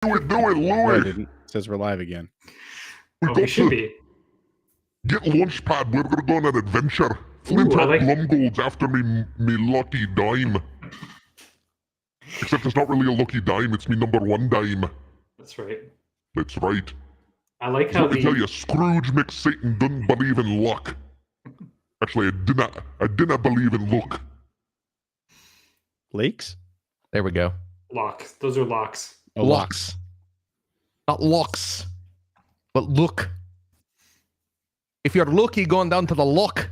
Do it, No, I Louis. didn't. It says we're live again. We should be. Get Launchpad. We're gonna go on an adventure. Flint I like- Lumgold's after me lucky dime. Except it's not really a lucky dime. It's me number one dime. That's right. That's right. I like So how let me tell you, Scrooge McSatan doesn't believe in luck. Actually, I didn't believe in luck. Lakes? There we go. locks. Those are locks. Oh, Locks. Not locks. But look. If you're lucky going down to the lock,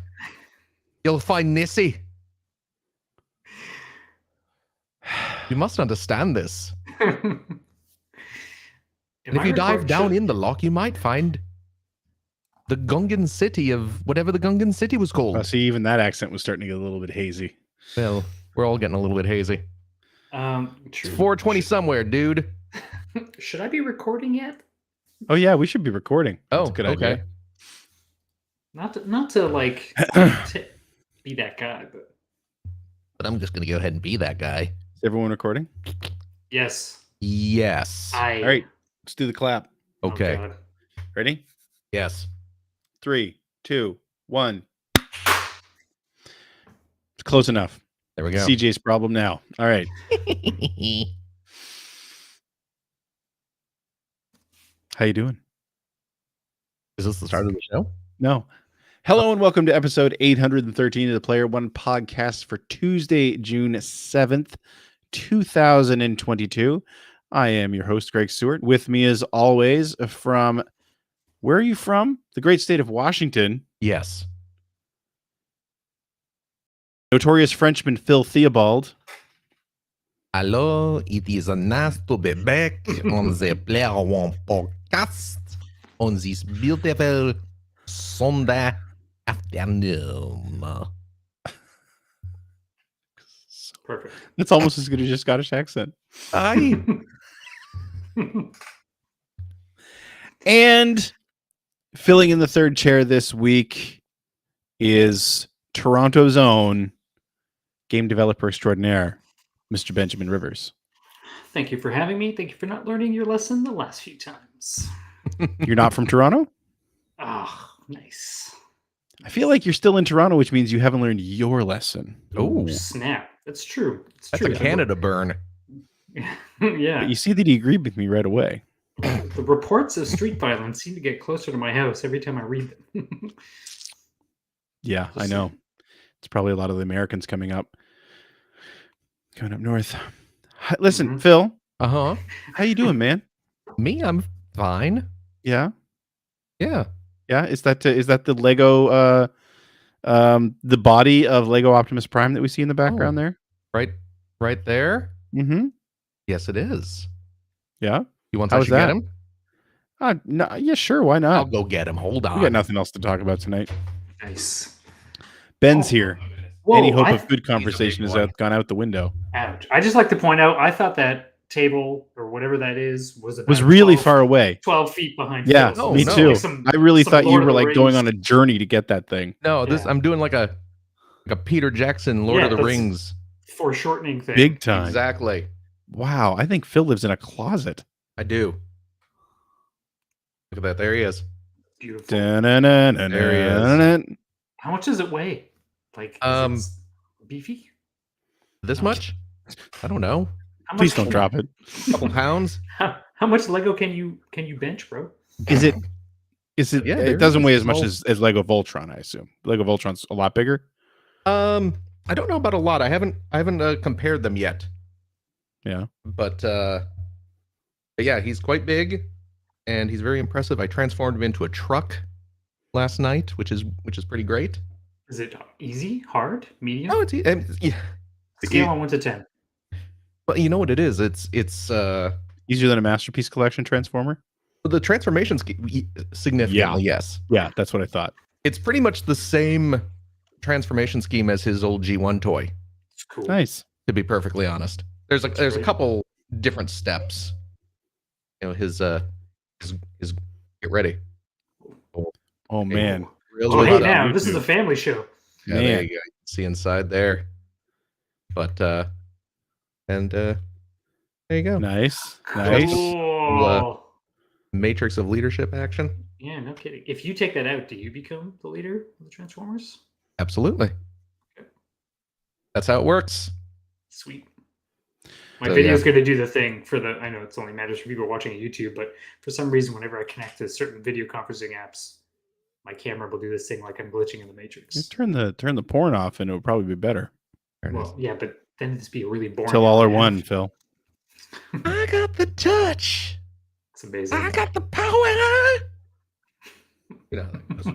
you'll find Nessie. You must understand this. And if you dive down in the lock, you might find the Gungan city of whatever the Gungan city was called. See, even that accent was starting to get a little bit hazy. Well, we're all getting a little bit hazy. True. It's 4:20 somewhere, dude. Should I be recording yet? Oh, yeah, we should be recording. Oh, That's a good idea. Not to like to be that guy, but I'm just gonna go ahead and be that guy. Is everyone recording? yes. Yes. All right, let's do the clap. Oh, Okay. God. Ready? Yes. 3, 2, 1. It's close enough. There we go. CJ's problem now. All right. How you doing? Is this the start of the show? No. Hello and welcome to episode 813 of the Player One podcast for Tuesday, June 7th, 2022. I am your host, Greg Stewart. With me, as always, from where are you from? The great state of Washington. Yes. Notorious Frenchman Phil Theobald. Hello, it is nice to be back on the Player One podcast on this beautiful Sunday afternoon. Perfect. That's almost as good as your Scottish accent. Aye. And filling in the third chair this week is Toronto's own game developer extraordinaire, Mr. Benjamin Rivers. Thank you for having me. Thank you for not learning your lesson the last few times. You're not from Toronto? Ah, nice. I feel like you're still in Toronto, which means you haven't learned your lesson. Oh, Snap. That's true. It's that's true. a Canada burn. Yeah. But you see that he agreed with me right away. The reports of street violence seem to get closer to my house every time I read them. Yeah, I know. It's probably a lot of the Americans coming up north. Listen, Mhm. Phil, Uh-huh. how you doing, man? Me, I'm fine. Yeah, Yeah. yeah. Is that the Lego, the body of Lego Optimus Prime that we see in the background there? Right there. Mm-hmm. Yes, it is. Yeah. You want How to was get that? him? No, yeah, sure. Why I'll not? go get him. Hold on. We got nothing else to talk about tonight. Nice. Ben's Oh. here. Whoa, Any hope I- of good conversation has gone out the window. Ouch. I just like to point out, I thought that table or whatever that is was about Was really 12 far away. 12 feet behind. Yeah, Phil. Oh, me no. too. Like some- I really some thought you Lord of were the like going Rings. on a journey to get that thing. No, this Yeah. I'm doing like a Peter Jackson Lord Yeah, of the that's- Rings. foreshortening thing. Big time. Exactly. Wow, I think Phil lives in a closet. I do. Look at that. There he is. Beautiful. There How much does it weigh? Like, is it beefy? This Okay. much? I don't know. How Please much- don't drop it. A couple pounds. How much Lego can you bench, bro? Is it? Yeah, it there's doesn't weigh a as much small- as Lego Voltron, I assume. Lego Voltron's a lot bigger. I don't know about a lot. I haven't compared them yet. Yeah. But yeah, he's quite big, and he's very impressive. I transformed him into a truck last night, which is pretty great. Is it easy, hard, medium? Oh, it's yeah. Scale on 1 to 10. But you know what it is? It's Easier than a Masterpiece Collection Transformer? the transformations significantly. Yes, Yeah, that's what I thought. it's pretty much the same transformation scheme as his old G1 toy. It's cool. Nice. To be perfectly honest, there's a great. couple different steps. You know, his get ready. Oh, man. Real Oh, hey, lot now on this is a YouTube. family show. Yeah, Man. there you go. You can see inside there. But there you go. Nice. Nice. Cool. Oh, Matrix of leadership action. yeah, no kidding. If you take that out, do you become the leader of the Transformers? Absolutely. That's how it works. Sweet. My So, video yeah. is going to do the thing for the. I know it's only matters for people watching YouTube, but for some reason, whenever I connect to certain video conferencing apps, my camera will do this thing like I'm glitching in the Matrix. You turn the porn off, and it would probably be better. There it is. Well, yeah, but then it'd be a really boring. Till all hour are and a half. one, Phil. I got the touch. It's amazing. I got the power. You know how that goes.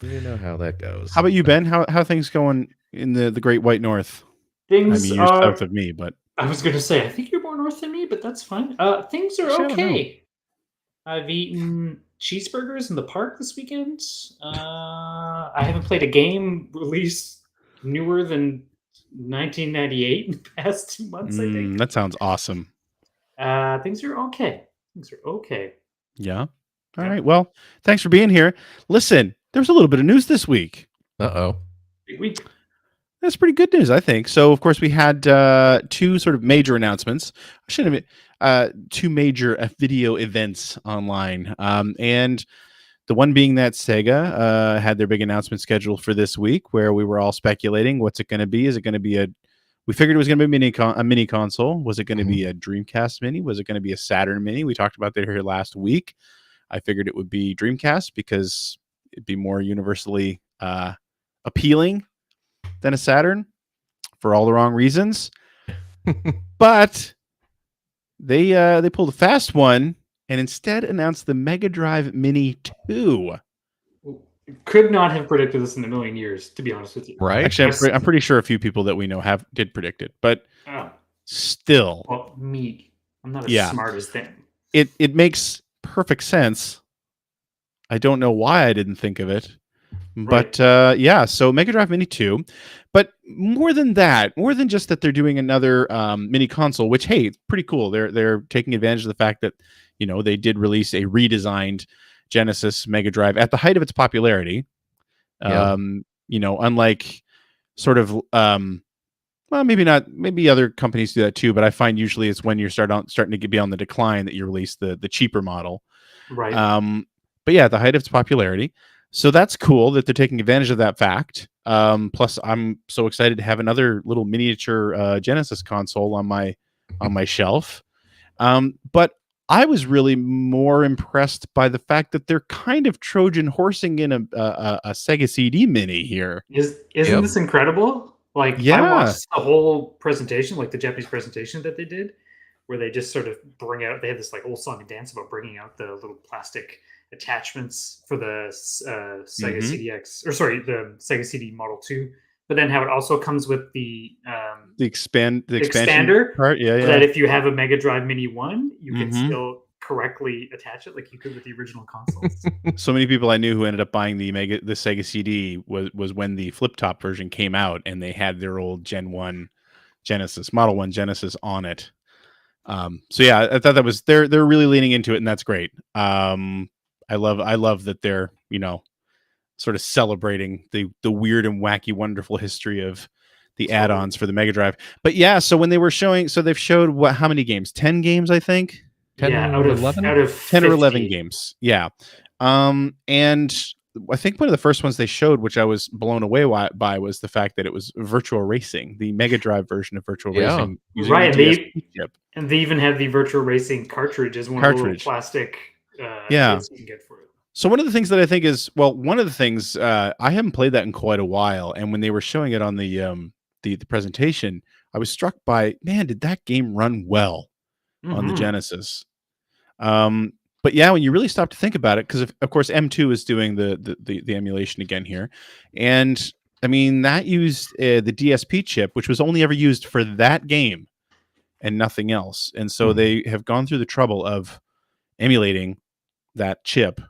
You know how that goes. How about you, Ben? How are things going in the Great White North? Things I mean, you're are. south of me, but I was going to say, I think you're more north than me, but that's fine. Things are Actually, I don't know. okay. I've eaten cheeseburgers in the park this weekend. I haven't played a game released newer than 1998 in the past 2 months, I think. that sounds awesome. Things are okay. Things are okay. Yeah. All Yeah. right. Well, thanks for being here. Listen, there's a little bit of news this week. Uh-oh. Big week. That's pretty good news, I think. So, of course, we had two sort of major announcements. I shouldn't have two major video events online, and the one being that Sega had their big announcement scheduled for this week, where we were all speculating, what's it going to be? Is it going to be a? We figured it was going to be a mini console. Was it going to be a Dreamcast mini? Was it going to be a Saturn mini? We talked about that here last week. I figured it would be Dreamcast because it'd be more universally appealing than a Saturn for all the wrong reasons. But they pulled a fast one and instead announced the Mega Drive Mini 2. Could not have predicted this in a million years, to be honest with you. Right? Actually, I'm pretty sure a few people that we know did predict it, but Oh, still, well, me. I'm not as Yeah. smart as them. it makes perfect sense. I don't know why I didn't think of it. But yeah, so Mega Drive Mini 2. But more than that, more than just that they're doing another mini console, which, hey, it's pretty cool. They're taking advantage of the fact that, you know, they did release a redesigned Genesis Mega Drive at the height of its popularity. Yeah. You know, unlike sort of well, maybe not, maybe other companies do that too, but I find usually it's when you're starting to be on the decline that you release the cheaper model. Right. But yeah, at the height of its popularity. So that's cool that they're taking advantage of that fact. Plus, I'm so excited to have another little miniature Genesis console on my shelf. But I was really more impressed by the fact that they're kind of Trojan horsing in a Sega CD Mini here. Isn't Yep. this incredible? Like, Yeah. I watched the whole presentation, like the Japanese presentation that they did, where they just sort of bring out, they had this like old song and dance about bringing out the little plastic attachments for the Sega CDX, or sorry, the Sega CD Model 2, but then how it also comes with the expansion expander part. Yeah, so that yeah. if you have a Mega Drive Mini 1, you can Mhm. still correctly attach it like you could with the original consoles. So many people I knew who ended up buying the Sega CD was when the flip top version came out and they had their old Gen 1 Genesis, Model 1 Genesis on it. So yeah, I thought that was they're really leaning into it, and that's great. I love that they're, you know, sort of celebrating the weird and wacky, wonderful history of the Totally. add-ons for the Mega Drive. But yeah, so when they were showing, so they've showed how many games? 10 games, I think. 10 yeah, or out of 11? 10 or 11 50. games. Yeah. And I think one of the first ones they showed, which I was blown away by, was the fact that it was Virtual Racing, the Mega Drive version of Virtual Yeah. Racing. Using Right, the and DSP chip. And they even have the Virtual Racing cartridge as one of the little plastic Yeah. kits you can get for it. So one of the things that I think is, well, one of the things I haven't played that in quite a while, and when they were showing it on the presentation, I was struck by, man, did that game run well on the Mhm. Genesis? But yeah, when you really stop to think about it, because of course M2 is doing the emulation again here, and I mean that used the DSP chip, which was only ever used for that game and nothing else, and so they have gone through the trouble of emulating that chip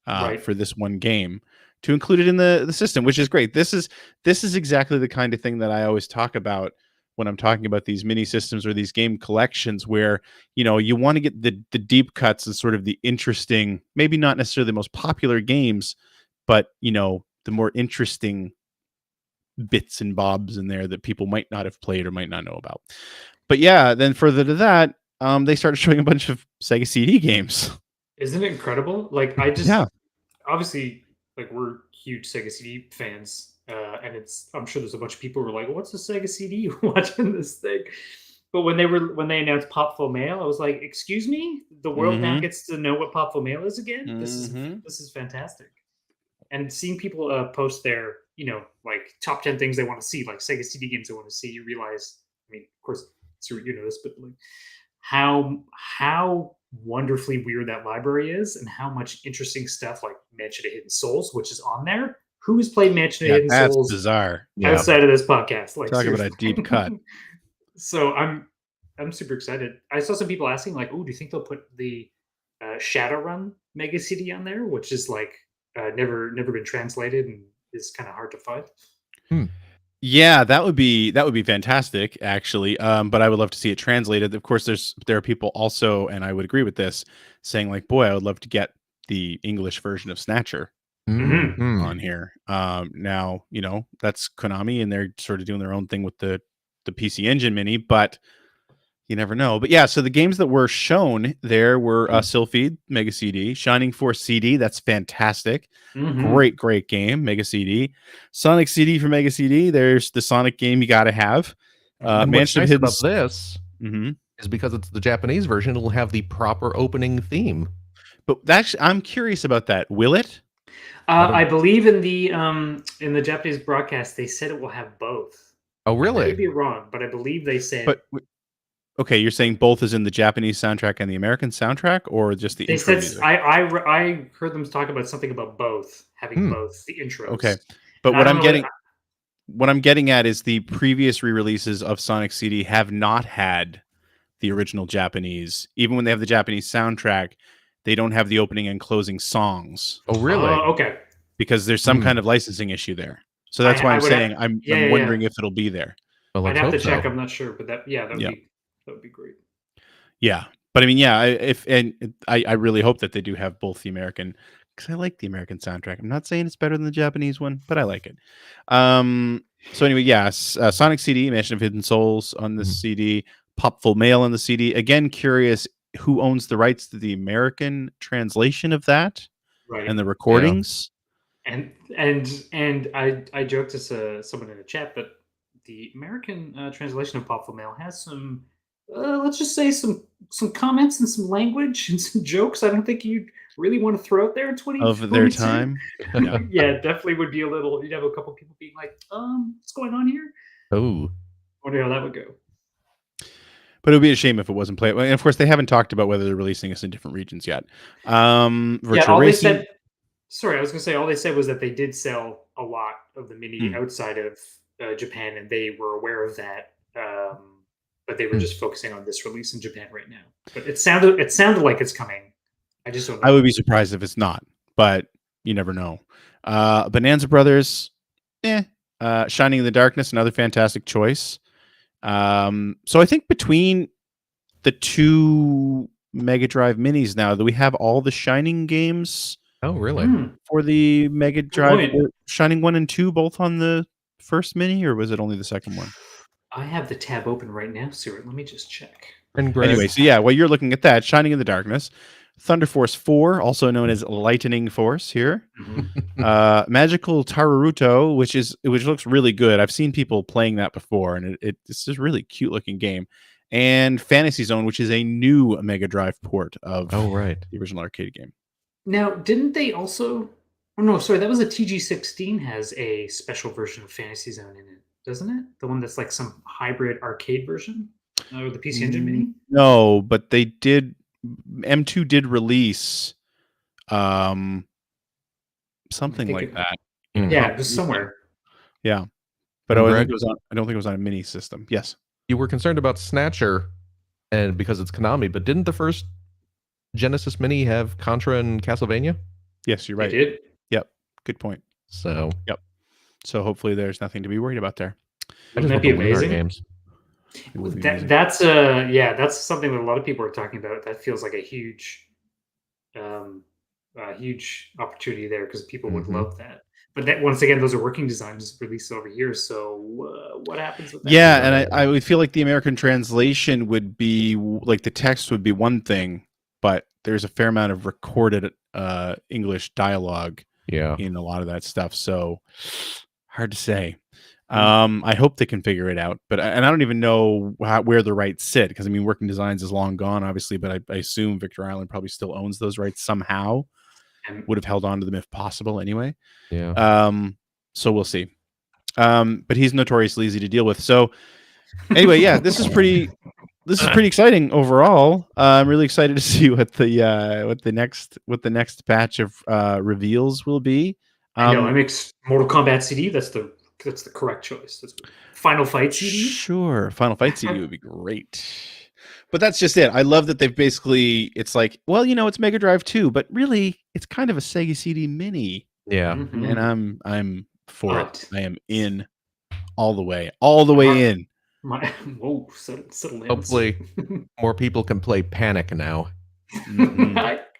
Right. for this one game to include it in the system, which is great. This is exactly the kind of thing that I always talk about when I'm talking about these mini systems or these game collections, where, you know, you want to get the deep cuts and sort of the interesting, maybe not necessarily the most popular games, but, you know, the more interesting bits and bobs in there that people might not have played or might not know about. But yeah, then further to that, they started showing a bunch of Sega CD games. Isn't it incredible? Like I just Yeah. obviously like we're huge Sega CD fans, and I'm sure there's a bunch of people who are like, "What's a Sega CD?" watching this thing. But when they announced Popful Mail, I was like, "Excuse me, the world now Mhm. gets to know what Popful Mail is again. Mhm. This is fantastic." And seeing people post their like top 10 things they want to see, like Sega CD games they want to see, you realize, I mean, of course, you know this, but like how wonderfully weird that library is, and how much interesting stuff like Mansion of Hidden Souls, which is on there. Who has played Mansion of Yeah, Hidden that's Souls bizarre. Yeah. outside of this podcast? Like, Talk about a seriously. deep cut. So I'm super excited. I saw some people asking like, "Oh, do you think they'll put the Shadowrun Mega CD on there?" Which is like never been translated and is kind of hard to find. Yeah, that would be fantastic, actually. But I would love to see it translated. Of course, there are people also, and I would agree with this, saying like, "Boy, I would love to get the English version of Snatcher Mhm. on here." Now that's Konami, and they're sort of doing their own thing with the PC Engine Mini, but you never know. But yeah, so the games that were shown there were Sylphid Mega CD, Shining Force CD. That's fantastic. Mhm. Great game, Mega CD. Sonic CD for Mega CD. There's the Sonic game you got to have. And what's Mansion of nice Hidden. about this Mhm. is because it's the Japanese version, it'll have the proper opening theme. But actually, I'm curious about that. Will it? I believe in the Japanese broadcast they said it will have both. Oh, I really? could be wrong, but I believe they said. But okay, you're saying both is in the Japanese soundtrack and the American soundtrack, or just the They intro said music? I heard them talk about something about both having both the intros. Okay, but And I what don't I'm know getting. What I'm getting at is the previous re-releases of Sonic CD have not had the original Japanese. Even when they have the Japanese soundtrack, they don't have the opening and closing songs Oh, really? Okay. because there's some kind of licensing issue there. So that's why I I'm would saying have, I'm wondering if it'll be there. Well, I'd let's have to hope check. so. I'm not sure, but that would Yeah. be great. Yeah, but I mean, yeah, I really hope that they do have both the American, because I like the American soundtrack. I'm not saying it's better than the Japanese one, but I like it. So anyway, yes, Sonic CD, Mansion of Hidden Souls on the CD, Popful Mail on the CD. Again, curious who owns the rights to the American translation of that Right. and the recordings. And I joked to someone in the chat, but the American translation of Popful Mail has some, let's just say some comments and some language and some jokes. I don't think you'd really want to throw out there in 2022. Of their time. Yeah. Yeah, definitely would be a little. You'd have a couple people being like, what's going on here?" Oh, Wonder how that would go. But it would be a shame if it wasn't played. And of course, they haven't talked about whether they're releasing us in different regions yet. Virtual All they Racing. said. Sorry, I was going to say all they said was that they did sell a lot of the Mini outside of Japan, and they were aware of that. But they were just focusing on this release in Japan right now. But it sounded like it's coming. I just don't know. I would be surprised if it's not, but you never know. Bonanza Brothers, Shining in the Darkness, another fantastic choice. So I think between the two Mega Drive Minis now, that we have all the Shining games. Oh, really? For the Mega Drive, Point. Shining 1 and 2, both on the first Mini, or was it only the second one? I have the tab open right now, Stuart. Let me just check. Anyway, so yeah, while you're looking at that, Shining in the Darkness, Thunder Force 4, also known as Lightning Force here. Magical Taruruto, which looks really good. I've seen people playing that before, and it's just a really cute looking game. And Fantasy Zone, which is a new Mega Drive port of the original arcade game. Now, didn't they also? Oh no, sorry, that was a TG16 has a special version of Fantasy Zone in it, doesn't it? The one that's like some hybrid arcade version, or the PC Engine Mini. No, but they did. M2 did release, something like that. Yeah, it was somewhere. Yeah, but I don't think it was on a mini system. Yes, you were concerned about Snatcher, and because it's Konami, but didn't the first Genesis Mini have Contra and Castlevania? Yes, you're right. It did. Yep, good point. So yep. So hopefully there's nothing to be worried about there. Wouldn't that be amazing? Games. That's something that a lot of people are talking about. That feels like a huge opportunity there because people would love that. But that once again, those are working designs released over here. So what happens with that? Yeah, and I would feel like the American translation would be like the text would be one thing, but there's a fair amount of recorded English dialogue in a lot of that stuff. So hard to say. I hope they can figure it out, but I don't even know where the rights sit, because I mean, Working Designs is long gone, obviously, but I assume Victor Island probably still owns those rights somehow. Would have held on to them if possible, anyway. Yeah. So we'll see. But he's notoriously easy to deal with. So anyway, yeah, this is pretty exciting overall. I'm really excited to see what the next batch of reveals will be. I know. I make Mortal Kombat CD. That's the correct choice. That's Final Fight CD. Sure, Final Fight CD would be great. But that's just it. I love that they've basically, it's like, well, it's Mega Drive 2, but really it's kind of a Sega CD Mini. Yeah. And I'm for it. I am in all the way in. Settle in. Hopefully more people can play Panic now.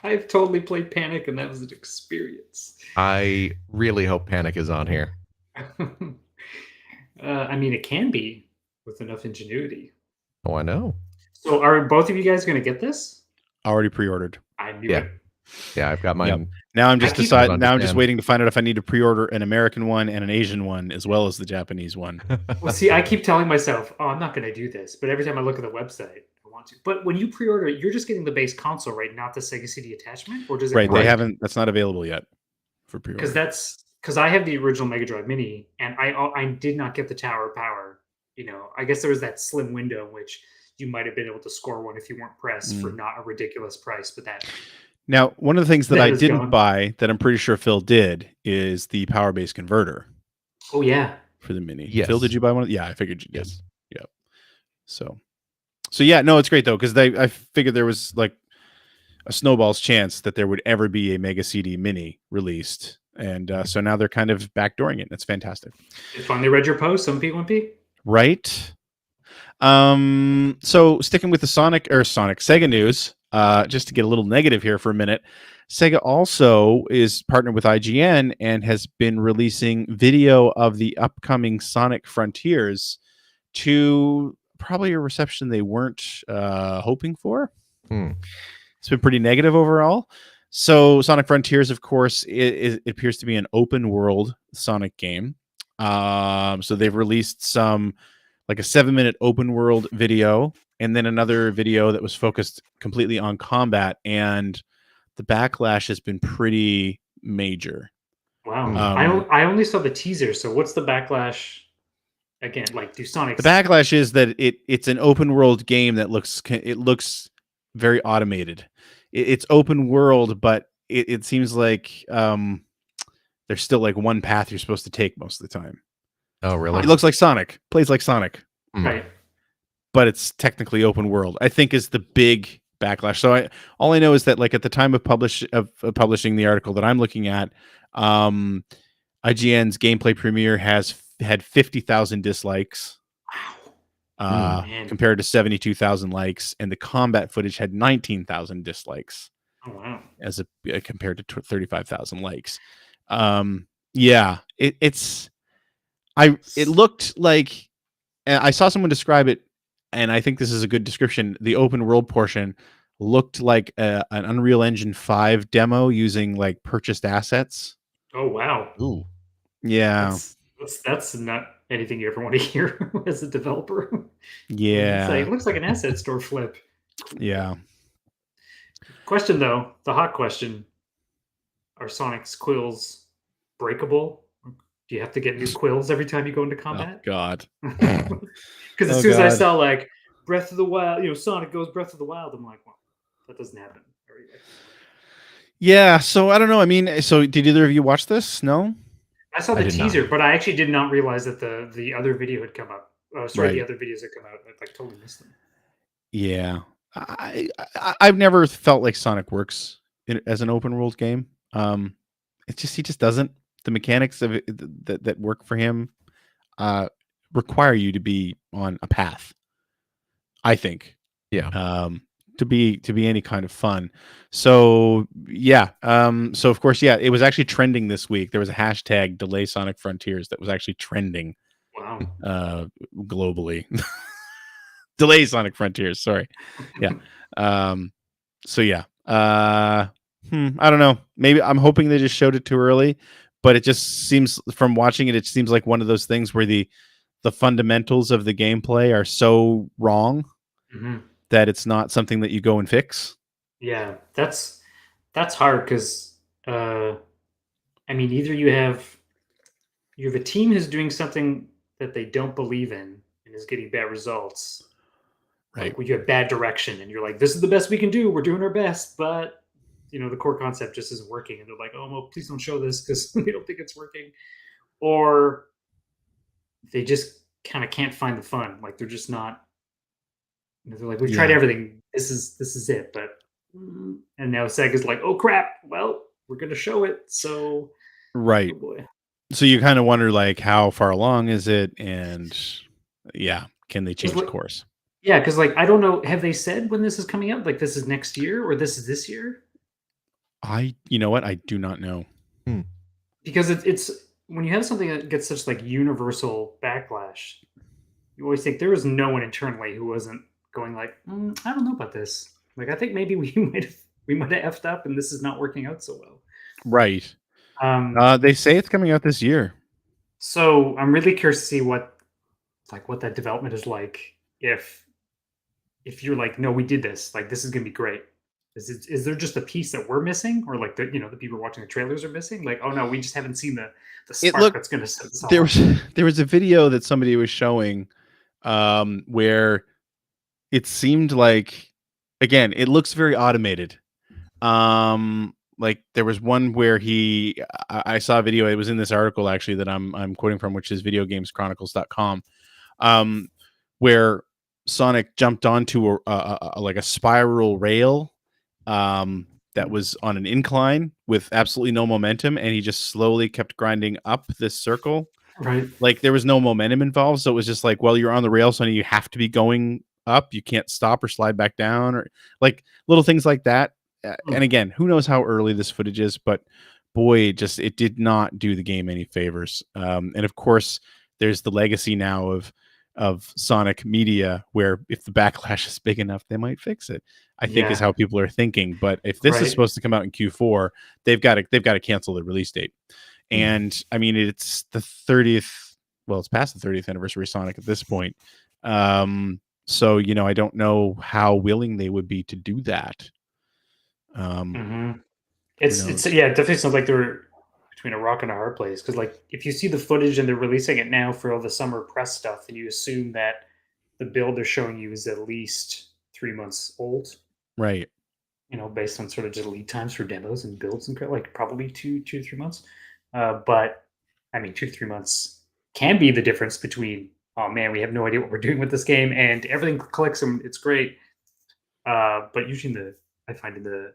I've totally played Panic, and that was an experience. I really hope Panic is on here. I mean, it can be with enough ingenuity. Oh, I know. So are both of you guys going to get this? Already pre-ordered. I knew it. Yeah, I've got mine. Yep. Now I'm just I'm just waiting to find out if I need to pre-order an American one and an Asian one as well as the Japanese one. Well, see, I keep telling myself, "Oh, I'm not going to do this," but every time I look at the website, I want to. But when you pre-order it, you're just getting the base console, right? Not the Sega CD attachment, or does it? Right, they haven't. That's not available yet for pre-order. Because I have the original Mega Drive Mini, and I did not get the Tower of Power. I guess there was that slim window in which you might have been able to score one if you weren't pressed for not a ridiculous price, but that. Now, one of the things that I didn't buy that I'm pretty sure Phil did is the power base converter. Oh yeah, for the Mini. Yes. Phil, did you buy one? Yeah, I figured you did. Yeah. So yeah, no, it's great though, because I figured there was like a snowball's chance that there would ever be a Mega CD Mini released, and so now they're kind of backdooring it. That's fantastic. You finally read your post, some P1P? Right. So sticking with the Sega news, just to get a little negative here for a minute, Sega also is partnered with IGN and has been releasing video of the upcoming Sonic Frontiers to probably a reception they weren't hoping for. It's been pretty negative overall. So Sonic Frontiers, of course, it appears to be an open world Sonic game. So they've released some like a 7-minute open world video, and then another video that was focused completely on combat, and the backlash has been pretty major. Wow. I only saw the teaser, so what's the backlash again? Like, do Sonic... The backlash is that it's an open world game that looks very automated. It's open world, but it seems like there's still like one path you're supposed to take most of the time. Oh, really? It looks like Sonic, plays like Sonic, right? But it's technically open world, I think, is the big backlash. So all I know is that, like, at the time of publishing the article that I'm looking at, IGN's gameplay premiere has had 50,000 dislikes. Wow. Compared to 72,000 likes, and the combat footage had 19,000 dislikes. Oh wow! As compared to 35,000 likes. Yeah, it looked like, I saw someone describe it, and I think this is a good description. The open world portion looked like an Unreal Engine 5 demo using like purchased assets. Oh wow! Ooh, yeah. That's not anything you ever want to hear as a developer. Yeah, it looks like an asset store flip. Yeah. Question though, the hot question: are Sonic's quills breakable? Do you have to get new quills every time you go into combat? Oh God! Because as soon as I saw like Breath of the Wild, Sonic goes Breath of the Wild, I'm like, well, that doesn't happen. Yeah, so I don't know. I mean, so did either of you watch this? No. I saw the teaser, but I actually did not realize that the other video had come up. The other videos had come out. I like totally missed them. Yeah, I've never felt like Sonic works as an open world game. It's just he just doesn't. The mechanics of it that work for him require you to be on a path, I think. Yeah. to be any kind of fun. So yeah, so of course, yeah, it was actually trending this week. There was a hashtag Delay Sonic Frontiers that was actually trending Wow. globally. Delay Sonic Frontiers, sorry. Yeah. So yeah. I don't know. Maybe I'm hoping they just showed it too early, but it just seems from watching it seems like one of those things where the fundamentals of the gameplay are so wrong that it's not something that you go and fix. Yeah, that's hard because I mean, either you have a team who's doing something that they don't believe in and is getting bad results, Right. like when you have bad direction and you're like, this is the best we can do, we're doing our best, but you know the core concept just isn't working, and they're like, oh well, please don't show this because we don't think it's working, or they just kind of can't find the fun, like they're just not. They're like, we've tried everything. This is it, but and now Sega's like, oh crap, well we're gonna show it, so right. oh boy. So you kind of wonder like how far along is it, and yeah, can they change course? Yeah, because like I don't know, have they said when this is coming out? Like this is next year or this is this year? You know what? I do not know. Because it's when you have something that gets such like universal backlash, you always think there was no one internally who wasn't going like, I don't know about this. Like I think maybe we might have effed up and this is not working out so well. Right. They say it's coming out this year. So I'm really curious to see what that development is like. If you're like, no, we did this, like this is gonna be great. Is there just a piece that we're missing, or like the people watching the trailers are missing? Like, oh no, we just haven't seen the spark that's gonna set this off. There was a video that somebody was showing, where it seemed like, again, it looks very automated. Like there was one where I saw a video. It was in this article actually that I'm quoting from, which is videogameschronicles.com, where Sonic jumped onto like a spiral rail that was on an incline with absolutely no momentum, and he just slowly kept grinding up this circle. Right. Like there was no momentum involved, so it was just like, well, you're on the rail, so you have to be going up. You can't stop or slide back down, or like little things like that. And again, who knows how early this footage is, but boy, it did not do the game any favors. And of course, there's the legacy now of Sonic media, where if the backlash is big enough, they might fix it. I think is how people are thinking. But if this is supposed to come out in Q4, they've got to cancel the release date. And I mean, it's the 30th. Well, it's past the 30th anniversary of Sonic at this point. So I don't know how willing they would be to do that. It's yeah, it definitely sounds like they're between a rock and a hard place, because like if you see the footage and they're releasing it now for all the summer press stuff, and you assume that the build they're showing you is at least 3 months old, right? Based on sort of just lead times for demos and builds, and like probably 2 to 3 months. But I mean, 2 to 3 months can be the difference between, oh man, we have no idea what we're doing with this game, and everything clicks and it's great. But usually I find in the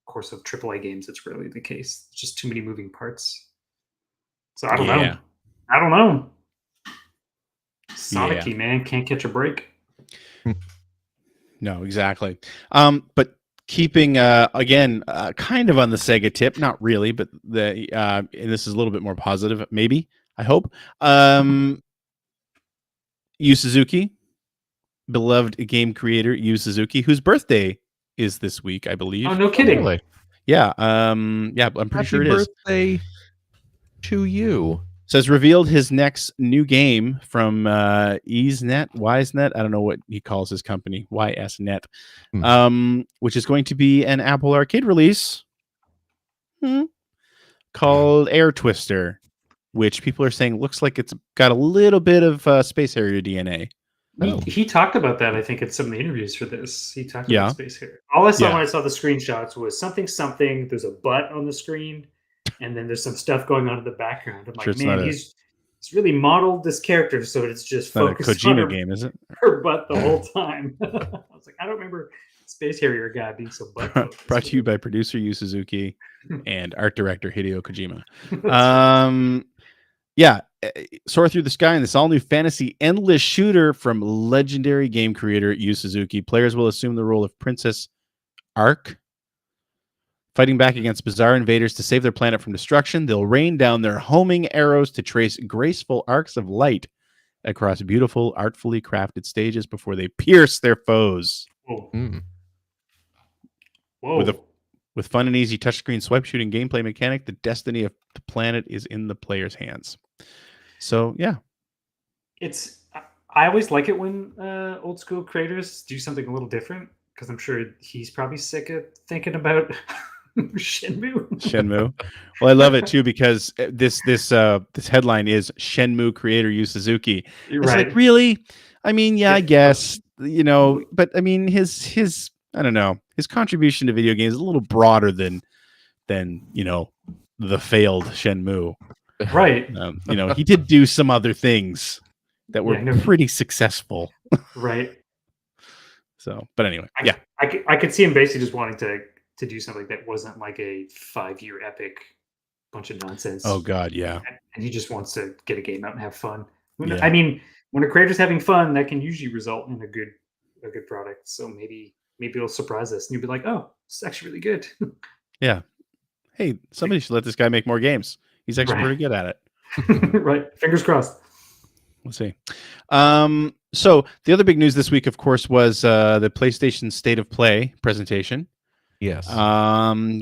course of AAA games, it's rarely the case. It's just too many moving parts. So I don't know. I don't know. Sonic, man, can't catch a break. No, exactly. But keeping again, kind of on the Sega tip, not really, but and this is a little bit more positive, maybe. I hope. Yu Suzuki, beloved game creator Yu Suzuki, whose birthday is this week, I believe. Oh, no kidding! Really? Yeah. I'm pretty sure it is. Happy birthday to you. So has revealed his next new game from Wisenet. I don't know what he calls his company, YSNet, which is going to be an Apple Arcade release called Air Twister, which people are saying looks like it's got a little bit of Space Harrier DNA. He talked about that, I think, in some of the interviews for this. He talked about Space Harrier. All I saw when I saw the screenshots was something. There's a butt on the screen, and then there's some stuff going on in the background. I'm like, man, he's really modeled this character so it's just focused on a Kojima game, is it? Her butt the whole time. I was like, I don't remember Space Harrier guy being so butt focused. Brought to you by producer Yu Suzuki and art director Hideo Kojima. Yeah, soar through the sky in this all new fantasy endless shooter from legendary game creator Yu Suzuki. Players will assume the role of Princess Arc, fighting back against bizarre invaders to save their planet from destruction. They'll rain down their homing arrows to trace graceful arcs of light across beautiful, artfully crafted stages before they pierce their foes. Whoa. Mm. Whoa. With fun and easy touchscreen swipe shooting gameplay mechanic, the destiny of the planet is in the player's hands. So yeah, I always like it when old school creators do something a little different, because I'm sure he's probably sick of thinking about Shenmue. Well, I love it too because this headline is Shenmue creator Yu Suzuki. It's Right. like, really? I mean, yeah, I Yeah. guess, but I mean his I don't know, his contribution to video games is a little broader than the failed Shenmue. Right. He did do some other things that were Yeah, I know. pretty successful. Right. So, but anyway, I could see him basically just wanting to do something that wasn't like a 5-year epic bunch of nonsense. Oh God, yeah. And he just wants to get a game out and have fun. Yeah. I mean, when a creator's having fun, that can usually result in a good product. So maybe it'll surprise us and you'll be like, oh, it's actually really good. Yeah. Hey, somebody should let this guy make more games. He's actually Right. pretty good at it. Right. Fingers crossed. We'll see. So the other big news this week, of course, was the PlayStation State of Play presentation. Yes.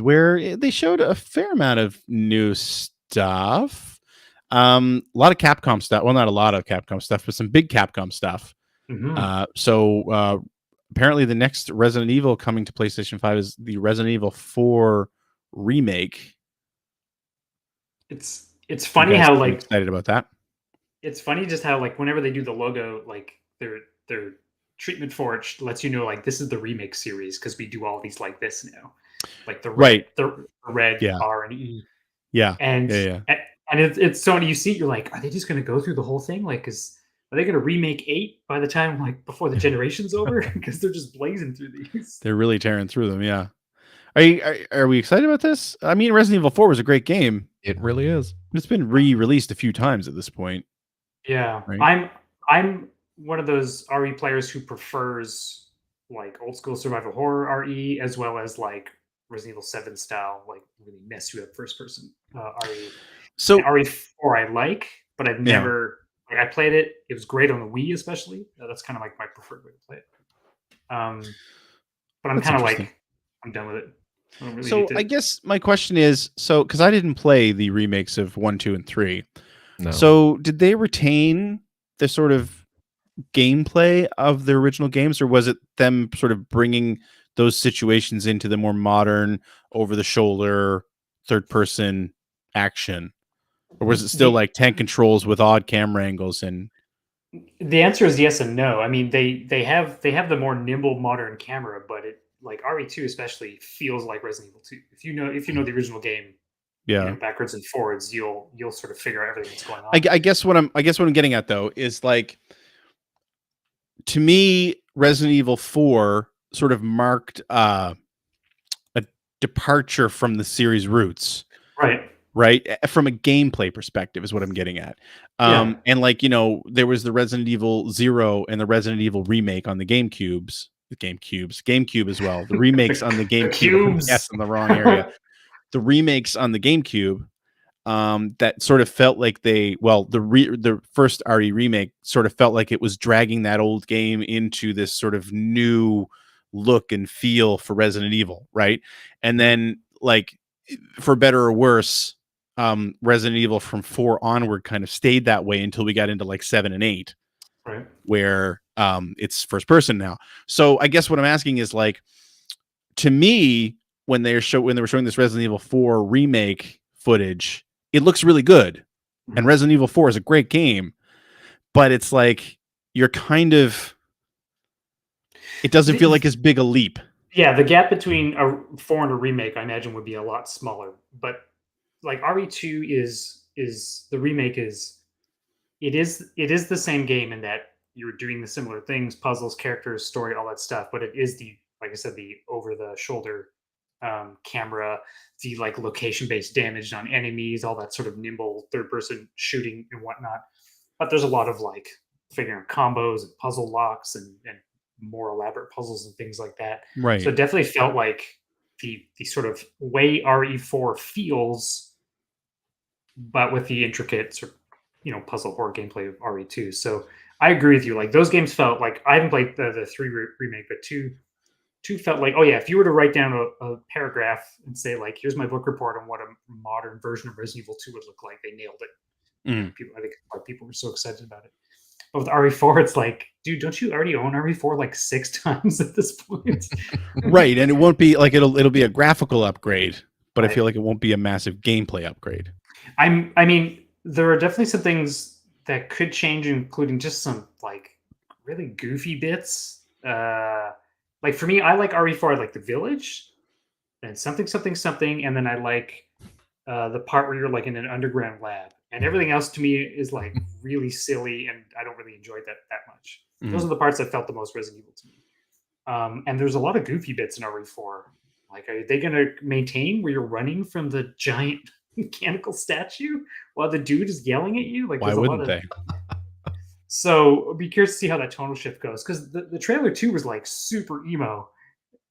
Where they showed a fair amount of new stuff. A lot of Capcom stuff. Well, not a lot of Capcom stuff, but some big Capcom stuff. Mhm. So apparently the next Resident Evil coming to PlayStation 5 is the Resident Evil 4 remake. It's funny how like excited about that. it's funny just how like whenever they do the logo, like their treatment for it lets you know like this is the remake series because we do all these like this now, like the red, the red Yeah. R and E. Yeah. And Yeah. and it's so when you see it, you're like, are they just going to go through the whole thing? Like, are they going to remake 8 by the time like before the generation's over? Because they're just blazing through these. They're really tearing through them. Yeah. Are we excited about this? I mean, Resident Evil 4 was a great game. It really is. It's been re-released a few times at this point. Yeah, right? I'm one of those RE players who prefers like old school survival horror RE as well as like Resident Evil 7 style, like really mess you up first person RE. So and RE4 I like, but I've never I played it. It was great on the Wii, especially. That's kind of like my preferred way to play it. But I'm kind of like I'm done with it. I don't really I guess my question is, because I didn't play the remakes of 1, 2, and 3. No. So did they retain the sort of gameplay of the original games, or was it them sort of bringing those situations into the more modern, over-the-shoulder, third-person action? Or was it still like tank controls with odd camera angles? And the answer is yes and no. I mean, they have the more nimble modern camera, but it like RE2 especially feels like Resident Evil 2. If you know the original game, backwards and forwards, you'll sort of figure out everything that's going on. I guess what I'm getting at though is like, to me, Resident Evil 4 sort of marked a departure from the series roots. Right. From a gameplay perspective is what I'm getting at. And like, there was the Resident Evil 0 and the Resident Evil remake on the GameCube as well. The remakes on the GameCube. Yes, in the wrong area. The remakes on the GameCube that sort of felt like the first RE remake sort of felt like it was dragging that old game into this sort of new look and feel for Resident Evil, right? And then like, for better or worse, Resident Evil from 4 onward kind of stayed that way until we got into like 7 and 8, right? Where it's first person now. So I guess what I'm asking is like, to me, when they were showing this Resident Evil 4 remake footage, it looks really good, and Resident Evil 4 is a great game, but it's like you're kind of, it doesn't feel like as big a leap. Yeah, the gap between a 4 and a remake, I imagine, would be a lot smaller. But like RE2 is the remake is the same game in that you're doing the similar things, puzzles, characters, story, all that stuff. But it is like I said, the over the shoulder camera, the like location-based damage on enemies, all that sort of nimble third-person shooting and whatnot. But there's a lot of like figuring out combos and puzzle locks and more elaborate puzzles and things like that. Right. So it definitely felt like the sort of way RE4 feels, but with the intricate sort of, puzzle horror gameplay of RE2. So I agree with you. Like those games felt like, I haven't played the 3 remake, but 2 felt like, oh yeah, if you were to write down a paragraph and say like, here's my book report on what a modern version of Resident Evil 2 would look like, they nailed it. Mm. I think why people were so excited about it. But with RE4, it's like, dude, don't you already own RE4 like 6 times at this point? Right, and it won't be like it'll be a graphical upgrade, but Right. I feel like it won't be a massive gameplay upgrade. I mean, there are definitely some things that could change, including just some like really goofy bits. Like for me, I like RE4. I like the village, and something, and then I like the part where you're like in an underground lab, and everything else to me is like really silly, and I don't really enjoy that much. Those are the parts that felt the most Resident Evil to me. And there's a lot of goofy bits in RE4. Like, are they going to maintain where you're running from the giant mechanical statue while the dude is yelling at you? Like, Why wouldn't they? So I'll be curious to see how that tonal shift goes, because the trailer too was like super emo,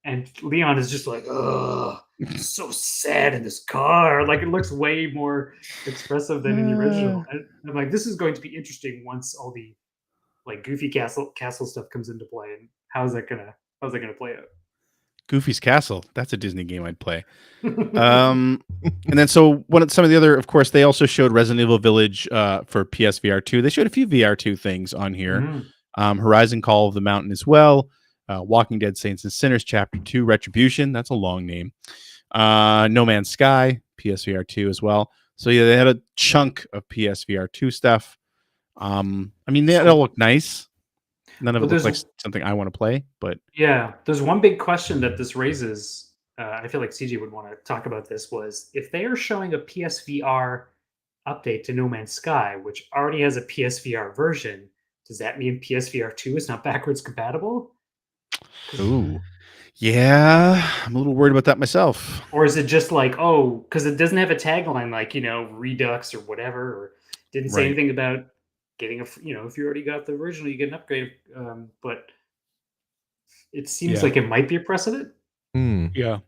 and Leon is just like, ugh, so sad in this car. Like it looks way more expressive than in the original. And I'm like, this is going to be interesting once all the like goofy castle stuff comes into play, and how's that gonna play out? Goofy's Castle. That's a Disney game I'd play. And then so some of the other, of course, they also showed Resident Evil Village for PSVR 2. They showed a few VR 2 things on here. Horizon Call of the Mountain as well. Walking Dead Saints and Sinners Chapter 2 Retribution. That's a long name. No Man's Sky, PSVR 2 as well. So yeah, they had a chunk of PSVR 2 stuff. I mean, they all look nice. None of it looks like something I want to play, but yeah, there's one big question that this raises. I feel like CJ would want to talk about this. Was if they are showing a PSVR update to No Man's Sky, which already has a PSVR version, does that mean PSVR 2 is not backwards compatible? Ooh. Yeah, I'm a little worried about that myself. Or is it just like, oh, because it doesn't have a tagline like, Redux or whatever, or didn't say anything about getting if you already got the original, you get an upgrade. But it seems like it might be a precedent. Yeah.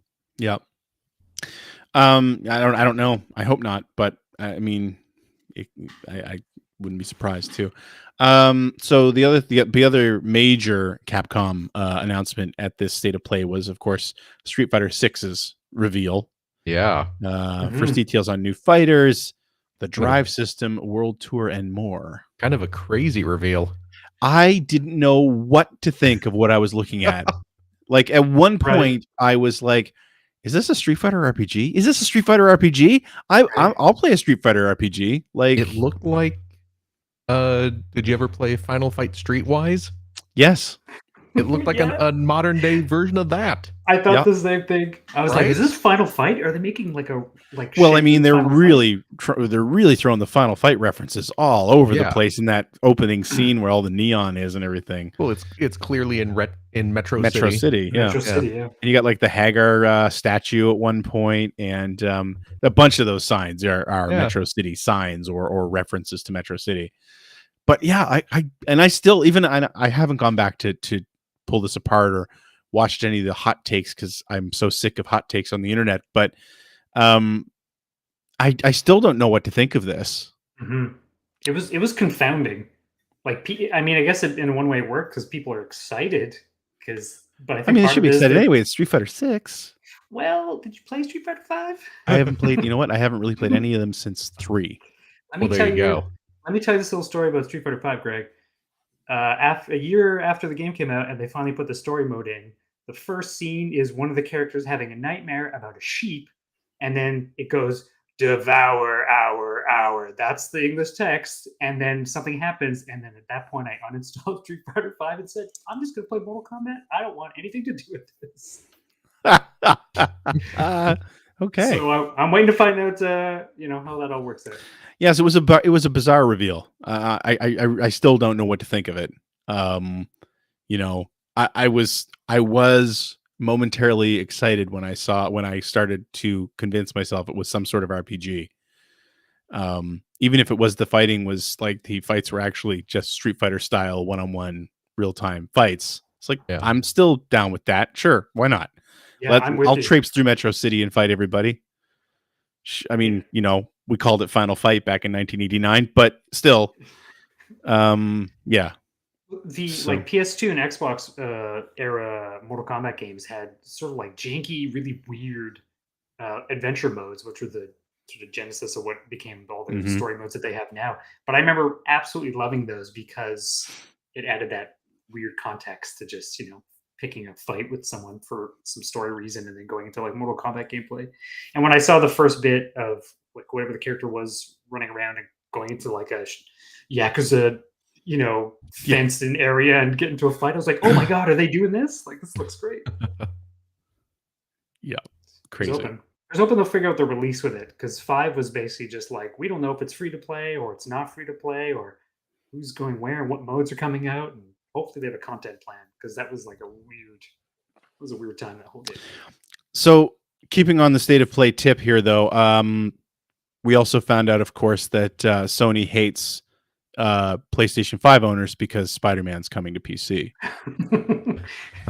I don't know. I hope not, but I mean, I wouldn't be surprised too. So the other major Capcom announcement at this State of Play was, of course, Street Fighter 6's reveal. Yeah. First details on new fighters, the drive system, world tour, and more. Kind of a crazy reveal. I didn't know what to think of what I was looking at. Like at one point, I was like, "Is this a Street Fighter RPG? Is this a Street Fighter RPG? I'll play a Street Fighter RPG." Like it looked like. Did you ever play Final Fight Streetwise? Yes. It looked like a modern day version of that. I thought the same thing. I was like, "Is this Final Fight? Are they making like a like?" Well, I mean, they're really throwing the Final Fight references all over the place in that opening scene where all the neon is and everything. Well, it's clearly in Metro City. Metro City, yeah. And you got like the Hagar statue at one point, and a bunch of those signs are Metro City signs or references to Metro City. But yeah, I still I haven't gone back to pull this apart or watched any of the hot takes because I'm so sick of hot takes on the internet. But I still don't know what to think of this. Mm-hmm. It was confounding. Like, I mean, I guess in one way it worked because people are excited. But I think they should be excited anyway. It's Street Fighter 6. Well, did you play Street Fighter 5? I haven't played. You know what? I haven't really played any of them since 3. There you go. Let me tell you this little story about Street Fighter 5, Greg. A year after the game came out and they finally put the story mode in, the first scene is one of the characters having a nightmare about a sheep, and then it goes, "Devour our hour." That's the English text, and then something happens, and then at that point I uninstalled Street Fighter 5 and said, "I'm just going to play Mortal Kombat. I don't want anything to do with this." Okay. So I'm waiting to find out, how that all works out. Yes, it was a bizarre reveal. I still don't know what to think of it. I was momentarily excited when I started to convince myself it was some sort of RPG. Even if it was the fighting was like the fights were actually just Street Fighter style one-on-one real-time fights. It's like, Yeah. I'm still down with that. Sure, why not? Yeah, I'm with I'll you. traipse through Metro City and fight everybody. I mean, we called it Final Fight back in 1989, but still, yeah. The So- like PS2 and Xbox era Mortal Kombat games had sort of like janky, really weird adventure modes, which were the sort of genesis of what became all the Mhm. story modes that they have now. But I remember absolutely loving those because it added that weird context to just picking a fight with someone for some story reason and then going into like Mortal Kombat gameplay. And when I saw the first bit of like whatever the character was running around and going into like a Yakuza, fenced in area and get into a fight, I was like, oh my god, are they doing this? Like, this looks great. Crazy. There's hoping they'll figure out the release with it, because 5 was basically just like, we don't know if it's free to play or it's not free to play or who's going where and what modes are coming out, and hopefully they have a content plan, because that was like a weird time, that whole game. So, keeping on the state of play tip here, though, we also found out, of course, that Sony hates PlayStation 5 owners because Spider-Man's coming to PC.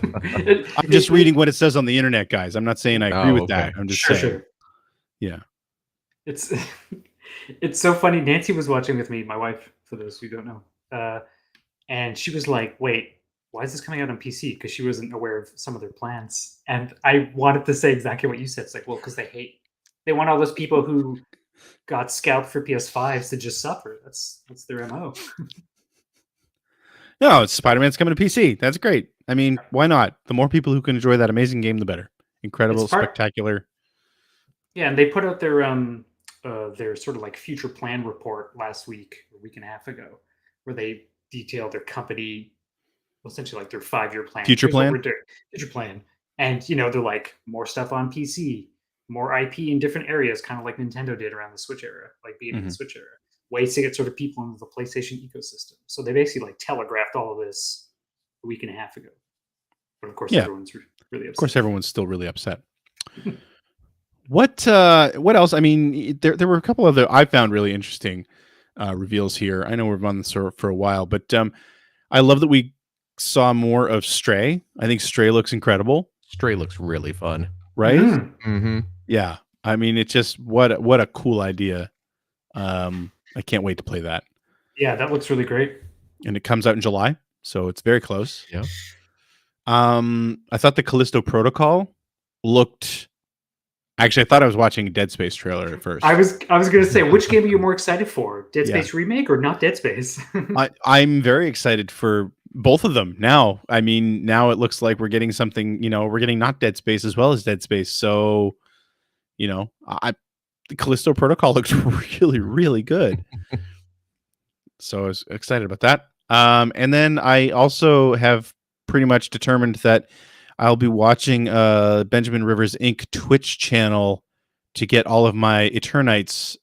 I'm just reading what it says on the internet, guys. I'm not saying I agree with that. I'm just saying. Sure. Yeah. It's so funny. Nancy was watching with me, my wife, for those who don't know. And she was like, wait, why is this coming out on PC? Because she wasn't aware of some of their plans. And I wanted to say exactly what you said. It's like, well, because they want all those people who got scalped for PS5s to just suffer. That's their MO. No, it's Spider-Man's coming to PC. That's great. I mean, why not? The more people who can enjoy that amazing game, the better. Incredible, spectacular. Yeah, and they put out their sort of like future plan report last week, a week and a half ago, where they detailed their company, essentially like their 5-year plan. Future Here's what plan? we're doing. Future plan. And they're like, more stuff on PC, more IP in different areas, kind of like Nintendo did around the Switch era, like being in the Switch era. Ways to get sort of people into the PlayStation ecosystem. So they basically like telegraphed all of this a week and a half ago. But of course, everyone's really upset. Of course, everyone's still really upset. What else? I mean, there were a couple other I found really interesting reveals here. I know we've on this for a while, but I love that we saw more of Stray. I think Stray looks incredible. Stray looks really fun. Right? Mm-hmm. Yeah. I mean, it's just what a cool idea. I can't wait to play that. Yeah, that looks really great. And it comes out in July, so it's very close. Yeah. I thought the Callisto Protocol looked. Actually, I thought I was watching a Dead Space trailer at first. I was going to say, which game are you more excited for? Dead Space remake or not Dead Space? I'm very excited for both of them now. I mean, now it looks like we're getting something. We're getting not Dead Space as well as Dead Space. So, the Callisto Protocol looks really, really good. So I was excited about that. And then I also have pretty much determined that I'll be watching Benjamin Rivers Inc. Twitch channel to get all of my Eternites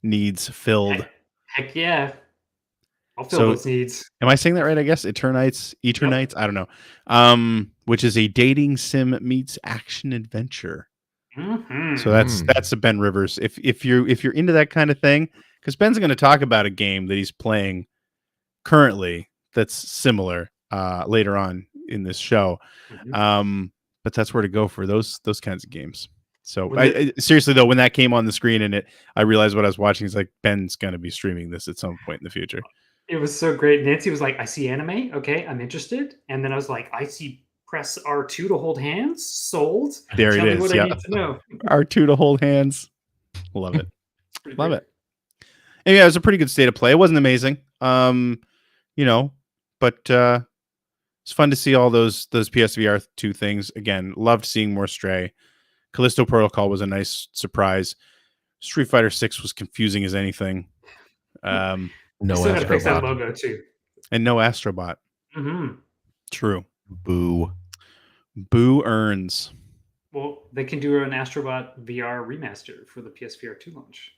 needs filled. Heck yeah. I'll fill those needs. Am I saying that right? I guess Eternites. Yep. I don't know. Which is a dating sim meets action adventure. So that's a Ben Rivers. If you're into that kind of thing, because Ben's going to talk about a game that he's playing currently that's similar later on in this show. But that's where to go for those kinds of games. So seriously though, when that came on the screen and I realized what I was watching, it's like Ben's going to be streaming this at some point in the future. It was so great. Nancy was like, I see anime. Okay, I'm interested. And then I was like, I see press R2 to hold hands. Sold. There it is. I need to know. R2 to hold hands. Love it. Love it. And yeah, it was a pretty good state of play. It wasn't amazing. But it's fun to see all those PSVR 2 things. Again, loved seeing more Stray. Callisto Protocol was a nice surprise. Street Fighter 6 was confusing as anything. No Astrobot. Fix that logo too. And no Astrobot. True. Boo. Boo earns. Well, they can do an Astrobot VR remaster for the PSVR 2 launch.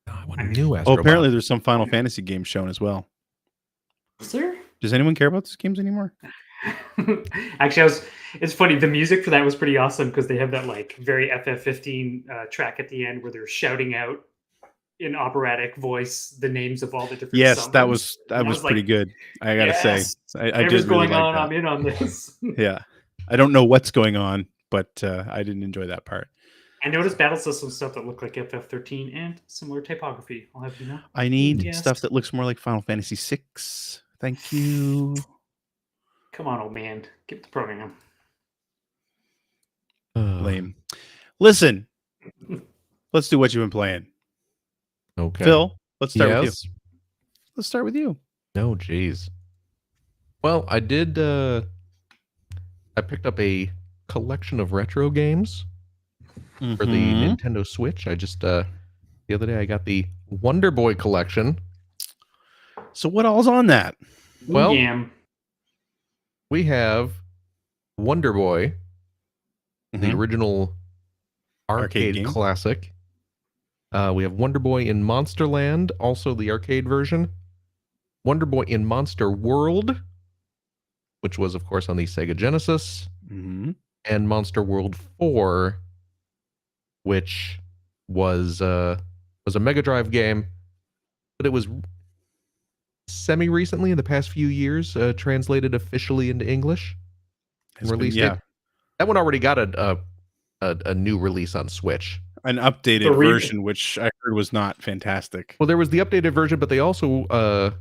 I want a new Astrobot. Oh, apparently there's some Final Fantasy games shown as well. Is there? Does anyone care about these games anymore? Actually, it's funny. The music for that was pretty awesome because they have that like very FF15 track at the end where they're shouting out in operatic voice the names of all the different Yes, that summons. was And I was pretty like, good. I gotta say, yes, I whatever's did really going like on, that. I'm in on this. Yeah, I don't know what's going on, but I didn't enjoy that part. I noticed battle system stuff that looked like FF13 and similar typography. I'll have you know. I need Yes. stuff that looks more like Final Fantasy VI. Thank you. Come on, old man. Get the program. Lame. Listen, let's do what you've been playing. Okay. Phil, let's start with you. Yes. Let's start with you. No, jeez. Well, I did. I picked up a collection of retro games for the Nintendo Switch. I just the other day I got the Wonder Boy collection. So what all's on that? Well, Yam. we have Wonder Boy, the original arcade game. classic. We have Wonder Boy in Monsterland, also the arcade version. Wonder Boy in Monster World, which was, of course, on the Sega Genesis. And Monster World 4, which was a Mega Drive game, but it was semi-recently, in the past few years, translated officially into English and released. That one already got a new release on Switch. An updated version, which I heard was not fantastic. Well, there was the updated version, but they also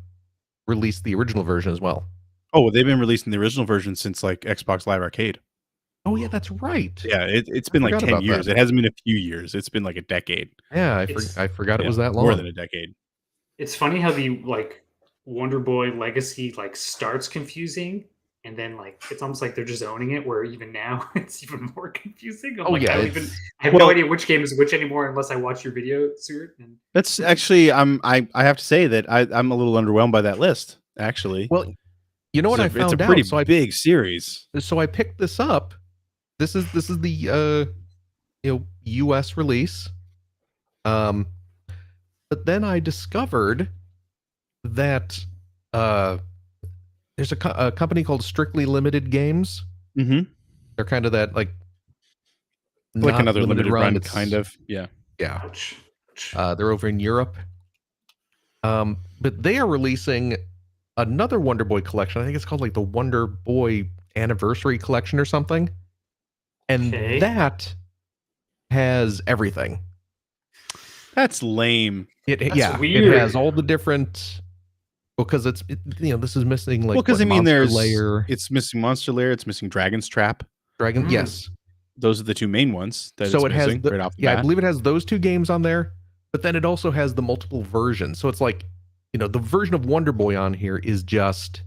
released the original version as well. Oh, they've been releasing the original version since like Xbox Live Arcade. Oh yeah, that's right. Yeah, it's been like 10 years. It hasn't been a few years. It's been like a decade. Yeah, I forgot it was that long. More than a decade. It's funny how the like Wonder Boy Legacy like starts confusing, and then like it's almost like they're just owning it. Where even now it's even more confusing. I have no idea which game is which anymore unless I watch your video, Stuart. And that's actually I have to say that I'm a little underwhelmed by that list. Actually, well, you know what I found out? It's a pretty big series. So I picked this up. This is the US release. But then I discovered that there's a company called Strictly Limited Games. They're kind of that like another limited run kind of. Yeah. Ouch. They're over in Europe. But they are releasing another Wonder Boy collection. I think it's called like the Wonder Boy Anniversary Collection or something. And that has everything. That's lame. Weird. It has all the different, because this is missing like because Monster Lair. It's missing Monster Lair. It's missing Dragon's Trap. Yes, those are the two main ones. So it has right off the bat. I believe it has those two games on there, but then it also has the multiple versions. So it's like, the version of Wonder Boy on here is just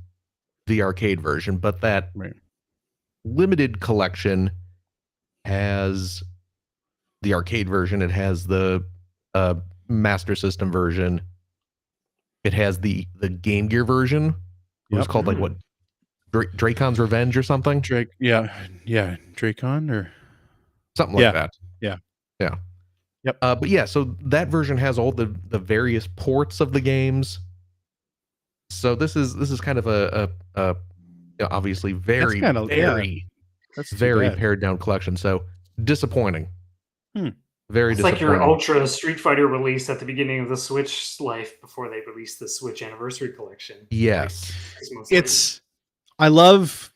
the arcade version, but that limited collection has the arcade version. It has the Master System version. It has the Game Gear version. It was called like what? Dracon's Revenge or something? Dracon or something like that. Yeah. Yep. But yeah, so that version has all the various ports of the games. So this is kind of a obviously very pared down collection. So disappointing. Very it's disappointing. like your Ultra Street Fighter release at the beginning of the Switch life before they released the Switch Anniversary Collection. Yes. What I'd love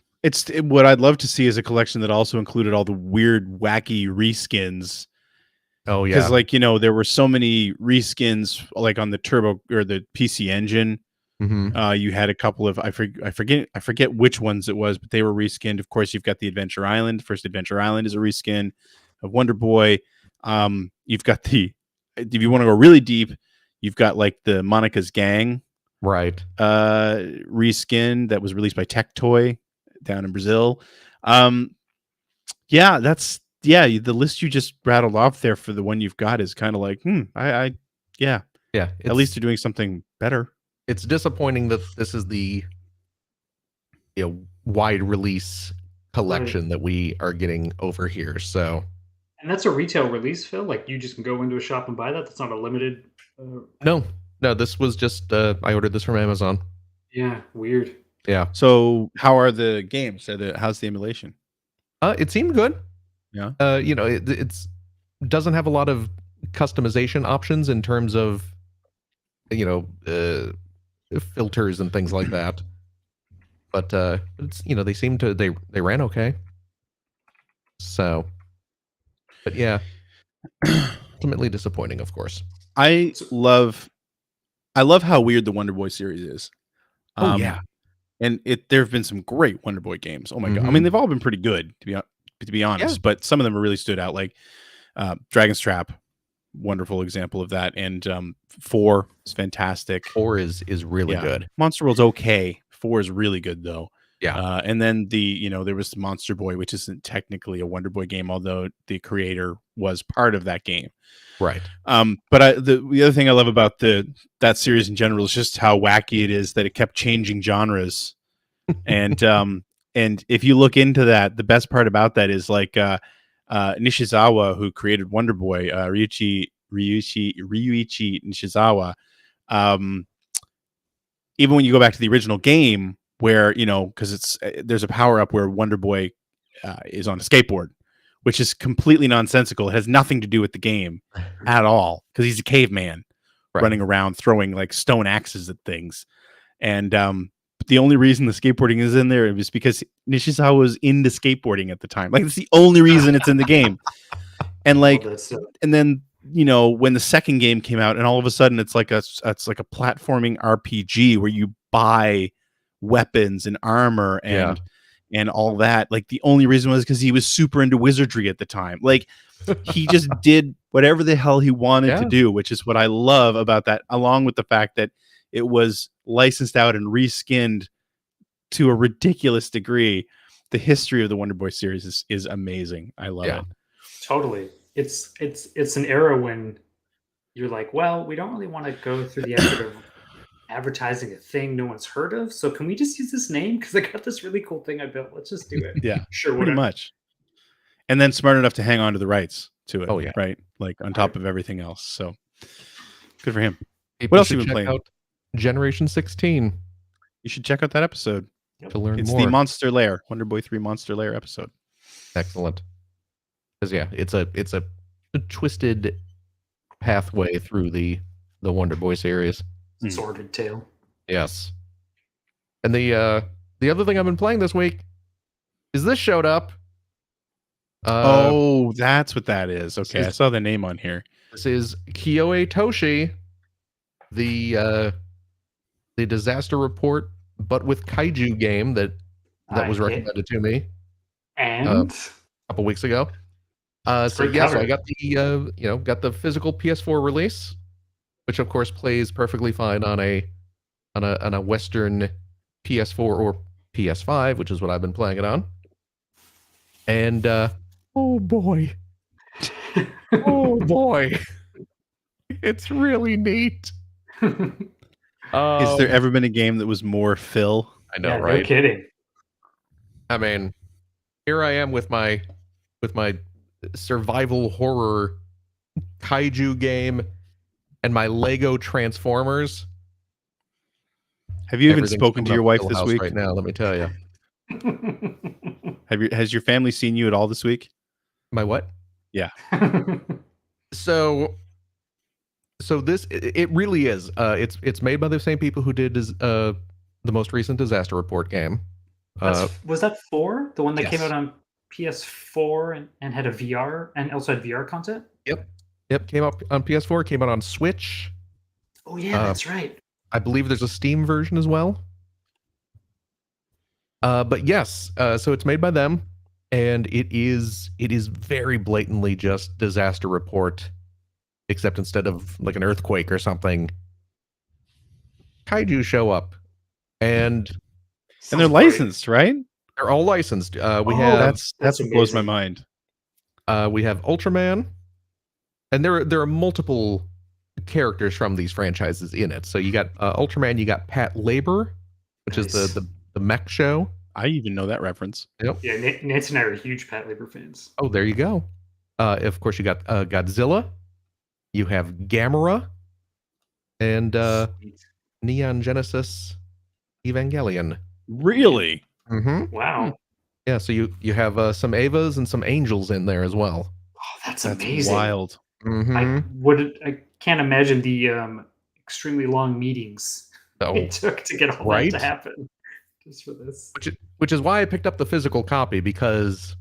to see is a collection that also included all the weird, wacky reskins. Oh yeah, because there were so many reskins like on the Turbo or the PC Engine. You had a couple of I forget which ones it was, but they were reskinned. Of course, you've got the Adventure Island. First Adventure Island is a reskin of Wonder Boy. You've got if you want to go really deep, you've got like the Monica's Gang reskin that was released by Tectoy down in Brazil. The list you just rattled off there for the one you've got is kind of like at least they're doing something better. It's disappointing that this is the wide release collection that we are getting over here. So, and that's a retail release, Phil. Like you just can go into a shop and buy that. That's not a limited. No. This was just I ordered this from Amazon. Yeah, weird. Yeah. So how are the games? How's the emulation? It seemed good. Yeah. It's doesn't have a lot of customization options in terms of filters and things like that. But it's they seem to they ran okay. So, but yeah, ultimately disappointing, of course. I love how weird the Wonder Boy series is. Oh yeah. And there have been some great Wonder Boy games. Oh my god! I Mhm. mean, they've all been pretty good to be honest, but some of them really stood out. Like Dragon's Trap, wonderful example of that, and 4 is fantastic. 4 is really good. Monster World's okay. 4 is really good though. Yeah. And then there was Monster Boy, which isn't technically a Wonder Boy game, although the creator was part of that game. Right. But the other thing I love about that series in general is just how wacky it is that it kept changing genres. And if you look into that, the best part about that is like Nishizawa, who created Wonder Boy, Ryuichi Nishizawa. Even when you go back to the original game, where because there's a power up where Wonder Boy is on a skateboard, which is completely nonsensical. It has nothing to do with the game at all because he's a caveman running around throwing like stone axes at things. And the only reason the skateboarding is in there is because Nishizawa was into skateboarding at the time. Like it's the only reason it's in the game. And like, and then when the second game came out, and all of a sudden it's like a platforming RPG where you buy weapons and armor and all that. Like the only reason was because he was super into wizardry at the time. Like he just did whatever the hell he wanted to do, which is what I love about that, along with the fact that it was licensed out and reskinned to a ridiculous degree. The history of the Wonder Boy series is amazing. I love it. Totally. It's an era when you're like, well, we don't really want to go through the effort of advertising a thing no one's heard of. So can we just use this name? Because I got this really cool thing I built. Let's just do it. Yeah, sure, pretty much. And then smart enough to hang on to the rights to it. Oh yeah, right. Like on top of everything else. So good for him. People what else have you been check playing? Out Generation 16. You should check out that episode to learn it's more. The Monster Lair, Wonder Boy 3 Monster Lair episode. Excellent. Because it's a twisted pathway through the Wonder Boy series. Sordid tale. Yes. And the other thing I've been playing this week is this showed up. Oh, that's what that is. Okay, I saw the name on here. This is Kyoei Toshi, the disaster report, but with kaiju game that was recommended to me. And a couple weeks ago. So I got the got the physical PS4 release, which of course plays perfectly fine on a Western PS4 or PS5, which is what I've been playing it on. And oh boy, it's really neat. Is there ever been a game that was more Phil? I know, right? No kidding. I mean, here I am with my survival horror kaiju game and my Lego Transformers. Have you even spoken to your wife this week? Right now, let me tell you. Has your family seen you at all this week? My what? Yeah. So this it really is. It's made by the same people who did the most recent Disaster Report game. Was that 4? The one that came yes. out on PS4 and had a VR and also had VR content? Yep. Came out on PS4. Came out on Switch. Oh yeah, that's right. I believe there's a Steam version as well. But yes, so it's made by them, and it is very blatantly just Disaster Report, except instead of like an earthquake or something, kaiju show up, and they're licensed, right? They're all licensed. That's what blows my mind. We have Ultraman, and there are multiple characters from these franchises in it. So you got Ultraman, you got Pat Labor, which is the mech show. I even know that reference. Yep. Yeah, Nancy and I are huge Pat Labor fans. Oh, there you go. Of course, you got Godzilla. You have Gamera, and Neon Genesis Evangelion. Really? Mm-hmm. Wow. Yeah, so you have some Avas and some Angels in there as well. Oh, that's That's amazing. wild. Mm-hmm. I can't imagine the extremely long meetings Oh, it took to get all that right? to happen just for this. Which is why I picked up the physical copy, because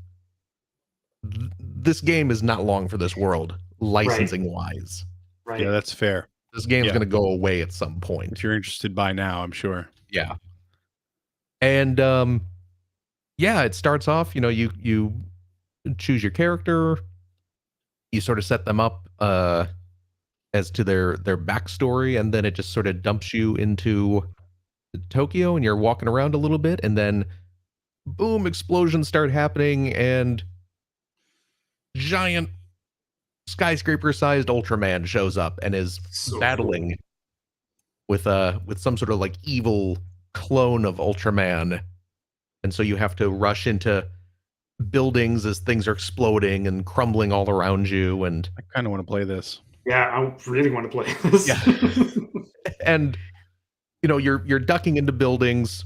this game is not long for this world, licensing wise. Right. Yeah, that's fair. This game's Yeah. going to go away at some point. If you're interested by now, I'm sure. Yeah. And yeah, it starts off, you choose your character, you sort of set them up as to their backstory, and then it just sort of dumps you into Tokyo, and you're walking around a little bit, and then boom, explosions start happening, and giant skyscraper-sized Ultraman shows up and is So battling with some sort of like evil clone of Ultraman. And so you have to rush into buildings as things are exploding and crumbling all around you. And I kind of want to play this. Yeah, I really want to play this. Yeah. And you're ducking into buildings.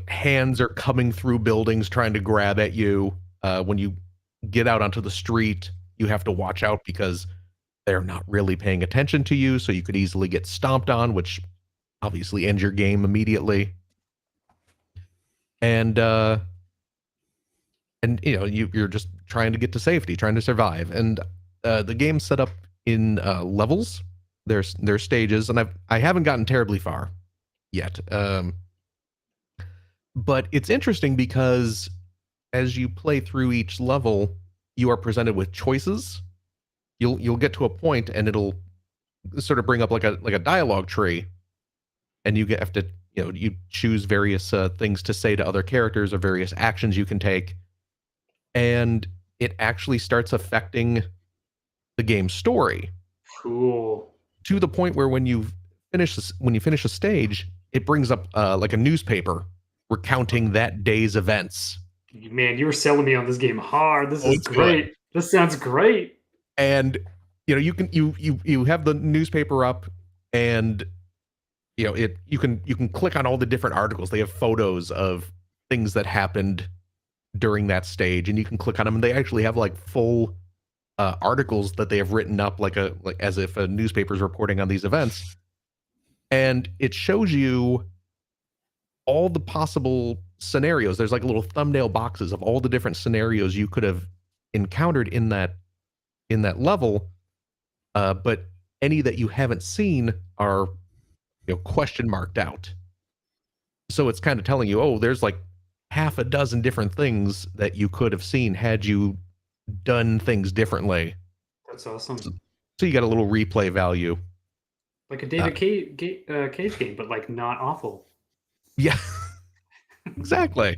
Hands are coming through buildings trying to grab at you. When you get out onto the street, you have to watch out because they're not really paying attention to you, so you could easily get stomped on, which obviously ends your game immediately. And you're just trying to get to safety, trying to survive. And the game's set up in levels. There's stages, and I haven't gotten terribly far yet. But it's interesting because as you play through each level, you are presented with choices. You'll get to a point, and it'll sort of bring up like a dialogue tree, and you have to you choose various things to say to other characters or various actions you can take, and it actually starts affecting the game's story. Cool. To the point where when you finish a stage, it brings up like a newspaper recounting that day's events. Man, you were selling me on this game hard. This is it's great. good. This sounds great. And you have the newspaper up, and you can click on all the different articles. They have photos of things that happened during that stage, and you can click on them, and they actually have like full articles that they have written up like as if a newspaper is reporting on these events. And it shows you all the possible scenarios. There's like little thumbnail boxes of all the different scenarios you could have encountered in that level, but any that you haven't seen are question marked out. So it's kind of telling you, oh, there's like half a dozen different things that you could have seen had you done things differently. That's awesome. So you got a little replay value. Like a David Cage game, but like not awful. Yeah, exactly.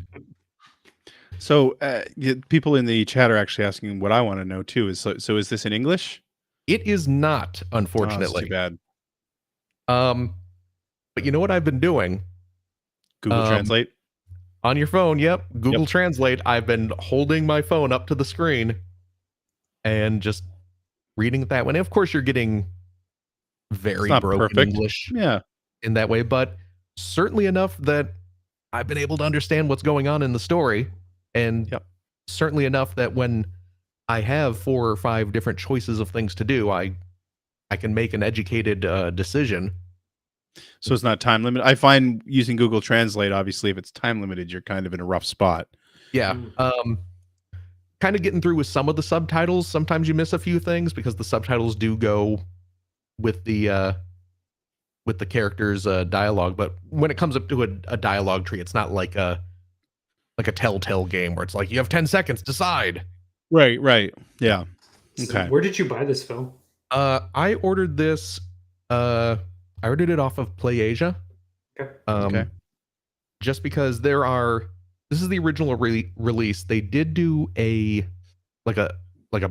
So people in the chat are actually asking what I want to know too. So is this in English? It is not, unfortunately. Oh, that's too bad. But you know what I've been doing? Google Translate? On your phone, yep. Google Translate. I've been holding my phone up to the screen and just reading it that way. And of course, you're getting very broken English in that way, but certainly enough that I've been able to understand what's going on in the story. And certainly enough that when I have 4 or 5 different choices of things to do, I can make an educated decision. So it's not time limited. I find using Google Translate, obviously, if it's time limited, you're kind of in a rough spot. Yeah. Kind of getting through with some of the subtitles. Sometimes you miss a few things because the subtitles do go with the character's dialogue. But when it comes up to a dialogue tree, it's not like a Telltale game where it's like you have 10 seconds, decide. Right. Yeah. So Okay. where did you buy this, Phil? I ordered this. I ordered it off of PlayAsia. Okay. Okay. Just because this is the original release. They did do a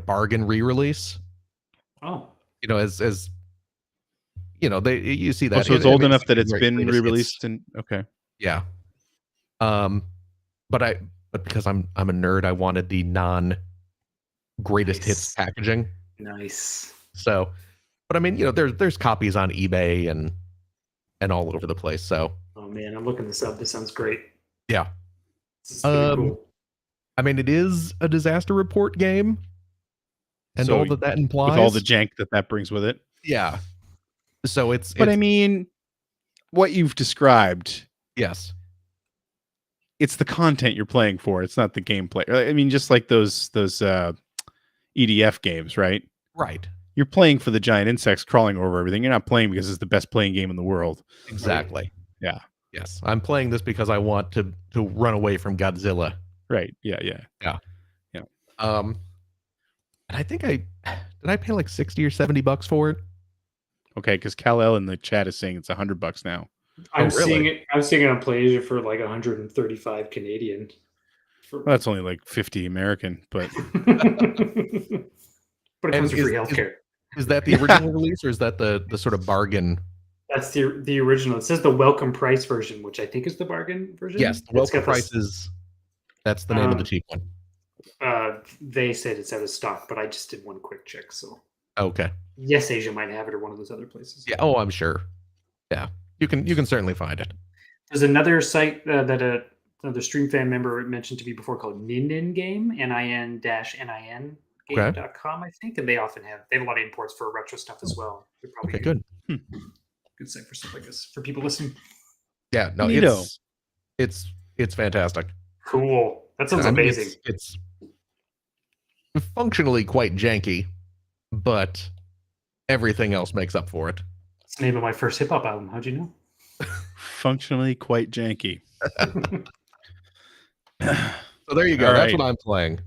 bargain re-release. Oh. As you see that. So it's old enough that it's been re-released and okay. Yeah. But because I'm a nerd, I wanted the non-greatest hits packaging. Nice. So, but I mean, there's copies on eBay and all over the place. So Oh man, I'm looking this up. This sounds great. Yeah. This is pretty cool. I mean, it is a disaster report game, and So, all that implies. with all the jank that brings with it. Yeah. So it's. But I mean, what you've described, yes. It's the content you're playing for. It's not the gameplay. I mean, just like those EDF games, right? Right. You're playing for the giant insects crawling over everything. You're not playing because it's the best playing game in the world. Exactly. Yeah. Yes. I'm playing this because I want to run away from Godzilla. Right. Yeah. And I think did I pay like $60 or $70 for it? Okay, because Kal-El in the chat is saying it's $100 now. I'm really? seeing it. I'm seeing it on PlayAsia for like 135 Canadian. Well, that's only like 50 American, but but it comes with free healthcare. Is that the original release, or is that the sort of bargain? That's the original. It says the welcome price version, which I think is the bargain version. Yes, the welcome price is. That's the name of the cheap one. They said it's out of stock, but I just did one quick check. So okay. Yes, Asia might have it, or one of those other places. Yeah. Oh, I'm sure. Yeah, you can certainly find it. There's another site that another stream fan member mentioned to me before called Ninin Game, NIN-NIN game.com, I think, and they often have a lot of imports for retro stuff as well. Okay, good. Good site for stuff like this for people listening. Yeah, no, it's fantastic. Cool. That sounds amazing. It's functionally quite janky, but everything else makes up for it. It's the name of my first hip hop album. How'd you know? Functionally quite janky. So there you go. That's what I'm playing.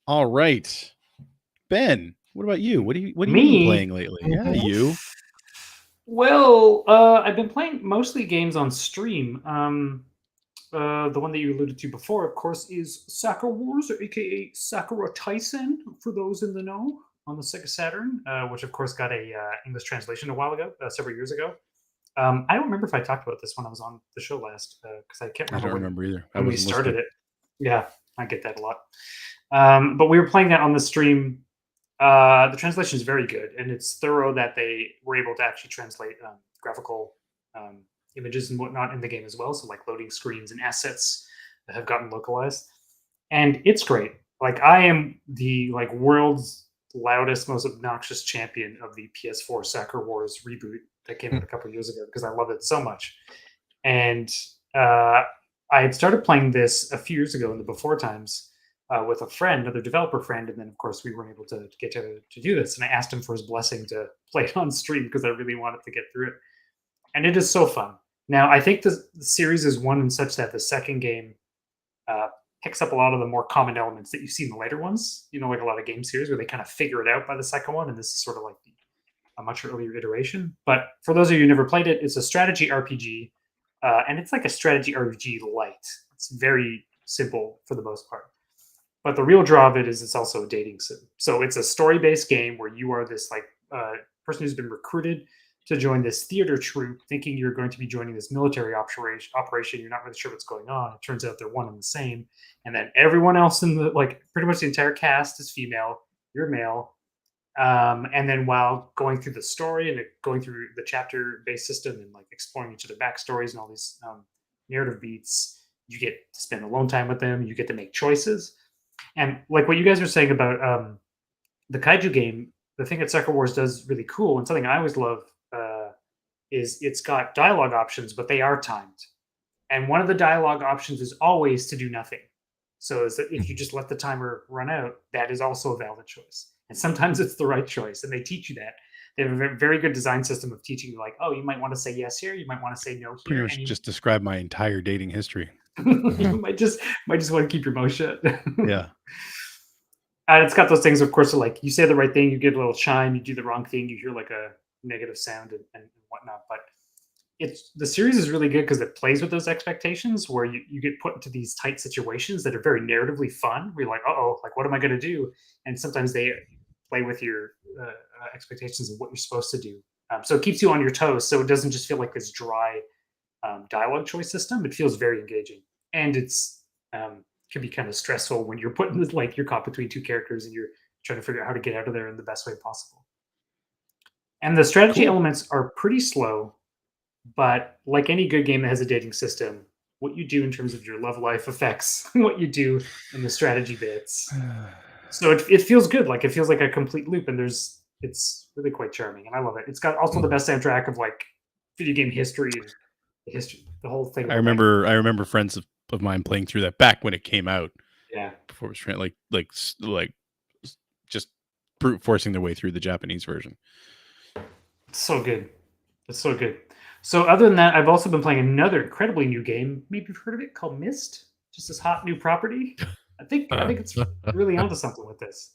All right, Ben. What about you? What have you been playing lately? Yeah, you. Well, I've been playing mostly games on stream. The one that you alluded to before, of course, is Sakura Wars, or aka Sakura Tyson, for those in the know, on the Sega Saturn, which of course got a English translation a while ago, several years ago. I don't remember if I talked about this when I was on the show last, because I can't remember. I don't remember either. When we started it. Yeah, I get that a lot. But we were playing that on the stream. The translation is very good, and it's thorough that they were able to actually translate graphical images and whatnot in the game as well. So like loading screens and assets that have gotten localized, and it's great. Like I am the world's loudest, most obnoxious champion of the PS4 Sakura Wars reboot that came out a couple of years ago because I love it so much. And I had started playing this a few years ago in the before times with a friend, another developer friend, and then of course we weren't able to get to do this. And I asked him for his blessing to play it on stream because I really wanted to get through it. And it is so fun. Now I think the series is one in such that the second game picks up a lot of the more common elements that you see in the later ones. You know, like a lot of game series where they kind of figure it out by the second one, and this is sort of like a much earlier iteration. But for those of you who never played it, it's a strategy RPG, and it's like a strategy RPG light. It's very simple for the most part. But the real draw of it is it's also a dating sim. So it's a story-based game where you are this person who's been recruited to join this theater troupe, thinking you're going to be joining this military operation. You're not really sure what's going on. It turns out they're one and the same. And then everyone else in the pretty much the entire cast is female. You're male. And then while going through the story and going through the chapter-based system and exploring each of their backstories and all these narrative beats, you get to spend alone time with them. You get to make choices. And like what you guys were saying about the kaiju game, the thing that Sakura Wars does really cool, and something I always love, is it's got dialogue options, but they are timed. And one of the dialogue options is always to do nothing. So if you just let the timer run out, that is also a valid choice. And sometimes it's the right choice, and they teach you that. They have a very good design system of teaching you, you might want to say yes here, you might want to say no here. Pretty much just describe my entire dating history. You might just want to keep your mouth shut. Yeah. And it's got those things, of course, you say the right thing, you get a little chime, you do the wrong thing, you hear a negative sound and whatnot. But the series is really good because it plays with those expectations where you get put into these tight situations that are very narratively fun. Where you're like, what am I going to do? And sometimes they play with your expectations of what you're supposed to do. So it keeps you on your toes. So it doesn't just feel like this dry dialogue choice system. It feels very engaging. And it's can be kind of stressful when you're putting you're caught between two characters and you're trying to figure out how to get out of there in the best way possible. And the strategy elements are pretty slow. But like any good game that has a dating system, what you do in terms of your love life affects what you do in the strategy bits. So it feels good. Like it feels like a complete loop, and it's really quite charming, and I love it. It's got also the best soundtrack of like video game history and the whole thing. I remember friends of mine playing through that back when it came out. Yeah, Before it was like just brute forcing their way through the Japanese version. so good. It's so good. So other than that, I've also been playing another incredibly new game. Maybe you've heard of it, called Myst. Just this hot new property. I think it's really onto something with this.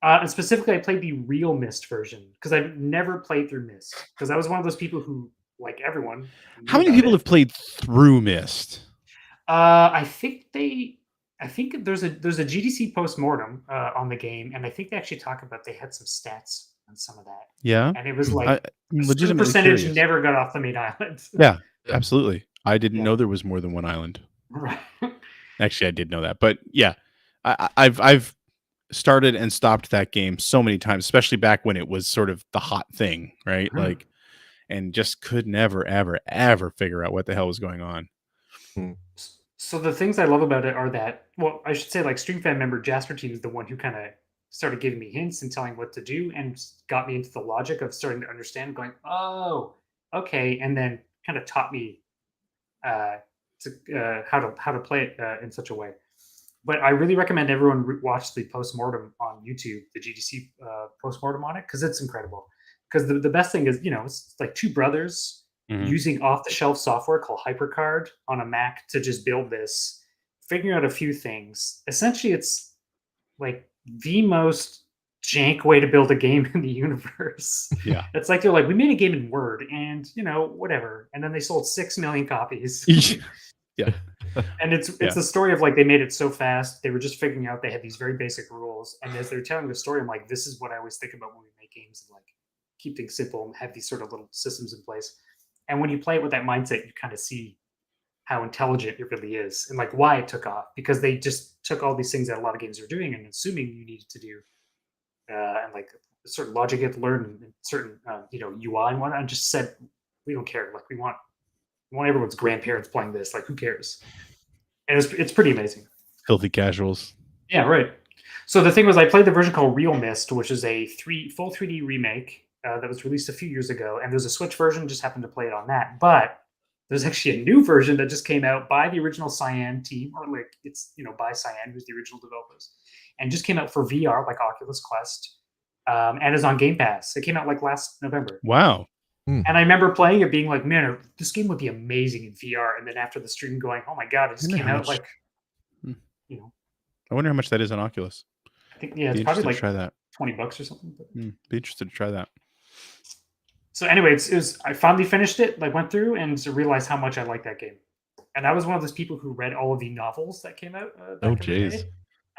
And specifically, I played the real Myst version because I've never played through Myst because I was one of those people who, like everyone, How many people have played through Myst? I think there's a GDC postmortem on the game, and I think they actually talk about they had some stats on some of that. Yeah, And it was like legitimate percentage curious. never got off the main island. Yeah, absolutely. I didn't know there was more than one island. Right. Actually, I did know that, but yeah, I've started and stopped that game so many times, especially back when it was sort of the hot thing, right? Like, and just could never, ever figure out what the hell was going on. So the things I love about it are that, well, I should say like StreamFan member Jasper Team is the one who kind of started giving me hints and telling what to do and got me into the logic of starting to understand, going, oh, okay, and then kind of taught me how to play it in such a way. But I really recommend everyone watch the postmortem on YouTube, the GDC postmortem on it, because it's incredible. Because the best thing is, it's like two brothers using off-the-shelf software called HyperCard on a Mac to just build this, figuring out a few things. Essentially, it's like the most jank way to build a game in the universe. Yeah. It's like they're like, we made a game in Word and, whatever. And then they sold 6 million copies. Yeah. And it's the story of like they made it so fast. They were just figuring out they had these very basic rules. And as they're telling the story, I'm like, this is what I always think about when we make games, and like keep things simple and have these sort of little systems in place. And when you play it with that mindset, you kind of see how intelligent it really is and like why it took off, because they just took all these things that a lot of games are doing and assuming you needed to do, and like certain logic you have to learn and certain UI and whatnot, and just said, we don't care. Like we want everyone's grandparents playing this. Like who cares? And it's pretty amazing. Filthy casuals. Yeah, right. So the thing was, I played the version called Real Myst, which is a full 3D remake that was released a few years ago. And there's a Switch version, just happened to play it on that. But there's actually a new version that just came out by the original Cyan team, or like it's by Cyan, who's the original developers, and just came out for VR, like Oculus Quest, and is on Game Pass. It came out like last November. Wow. And I remember playing it, being like, man, this game would be amazing in VR. And then after the stream going, oh my God, it just came out like, I wonder how much that is on Oculus. I think, it's probably like try that. $20 or something. But... Be interested to try that. So anyway, I finally finished it, like went through and realized how much I like that game. And I was one of those people who read all of the novels that came out. Oh, jeez.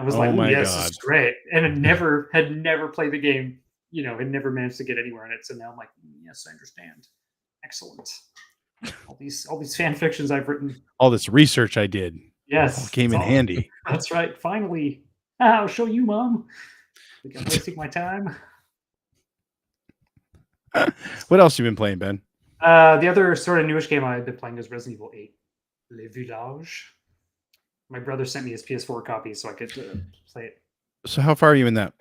I was like, yes, this is great. And had never played the game. Had never managed to get anywhere in it. So now I'm like, yes, I understand. Excellent. All these fan fictions I've written. All this research I did. Yes. All came in handy. That's right. Finally. I'll show you, Mom. Think I'm wasting my time. What else you been playing, Ben? The other sort of newish game I've been playing is Resident Evil 8. Le Village. My brother sent me his PS4 copy so I could play it. So how far are you in that?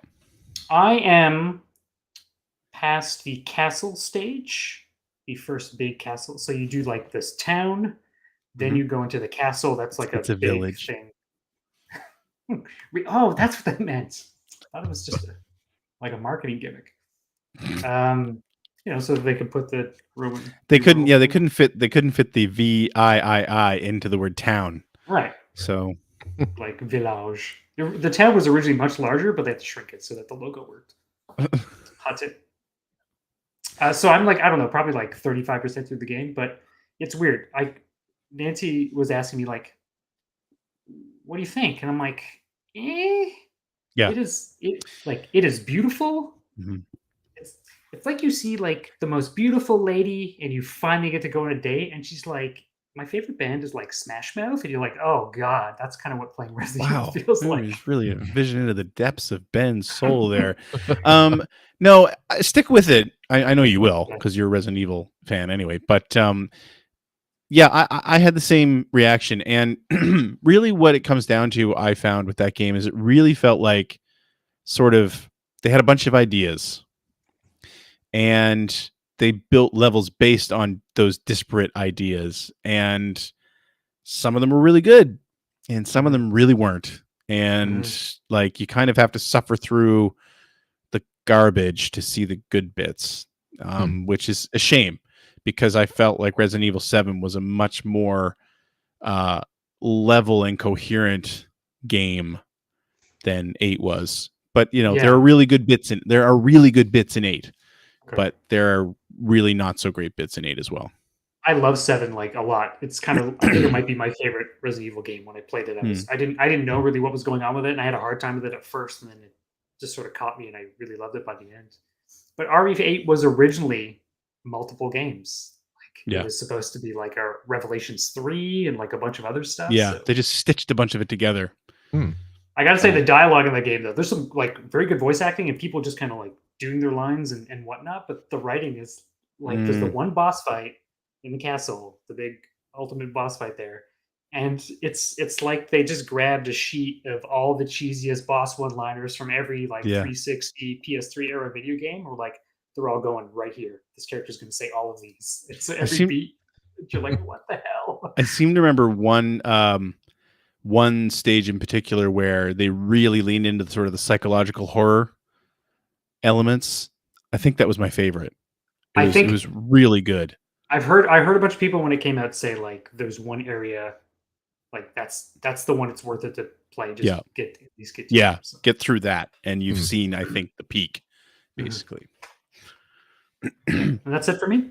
I am past the castle stage, the first big castle. So you do like this town, then you go into the castle. That's like a big village thing. Oh, that's what that meant. I thought it was just like a marketing gimmick. So they could put the Roman. They couldn't fit the VIII into the word town. Right. So like village. The town was originally much larger, but they had to shrink it so that the logo worked. Hot tip. So I'm like, I don't know, probably like 35% through the game, but it's weird. Nancy was asking me like, what do you think? And I'm like, yeah. It is beautiful. Mm-hmm. It's like you see like the most beautiful lady and you finally get to go on a date and she's like, my favorite band is like Smash Mouth, and you're like, oh god, that's kind of what playing Resident Evil Wow, feels I like. was really a vision into the depths of Ben's soul there. No, stick with it. I know you will because you're a Resident Evil fan anyway. But yeah, I had the same reaction, and really, what it comes down to, I found with that game, is it really felt like sort of they had a bunch of ideas, and they built levels based on those disparate ideas, and some of them were really good, and some of them really weren't. And like you kind of have to suffer through the garbage to see the good bits, which is a shame because I felt like Resident Evil 7 was a much more level and coherent game than 8 was. But you know, there are really good bits in 8, but there are really not so great bits in 8 as well. I love 7 like a lot. It's kind of, I think it might be my favorite Resident Evil game. When I played it, I didn't know really what was going on with it, and I had a hard time with it at first, and then it just sort of caught me, and I really loved it by the end. But RE8 was originally multiple games. Like it was supposed to be like a Revelations 3 and like a bunch of other stuff. Yeah, so. They just stitched a bunch of it together. I gotta say the dialogue in the game though, there's some like very good voice acting and people just kind of like doing their lines and whatnot, but the writing is like there's the one boss fight in the castle, the big ultimate boss fight there, and it's like they just grabbed a sheet of all the cheesiest boss one-liners from every like 360 PS3 era video game, or like they're all going right here. This character's going to say all of these. It's every beat. You're like, what the hell? I seem to remember one stage in particular where they really leaned into sort of the psychological horror elements. I think that was my favorite. It was really good. I heard a bunch of people when it came out say like there's one area like that's the one it's worth it to play. Just get get through that, and you've seen, I think, the peak basically. And that's it for me.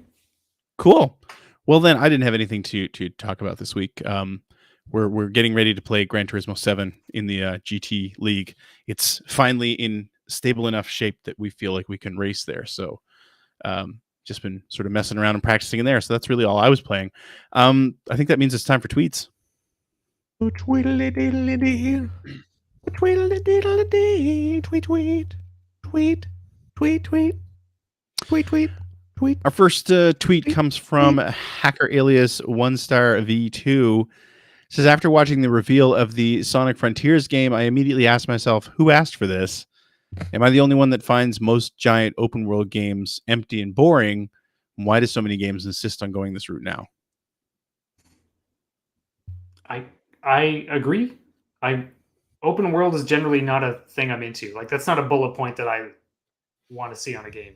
Cool. Well, then I didn't have anything to talk about this week. We're getting ready to play Gran Turismo 7 in the GT League. It's finally in stable enough shape that we feel like we can race there. So just been sort of messing around and practicing in there. So that's really all I was playing. I think that means it's time for tweets. Tweet. Our first tweet comes from Hacker Alias 1star V2. Says, after watching the reveal of the Sonic Frontiers game, I immediately asked myself, who asked for this? Am I the only one that finds most giant open world games empty and boring? Why do so many games insist on going this route now? I agree. Open world is generally not a thing I'm into. Like that's not a bullet point that I want to see on a game.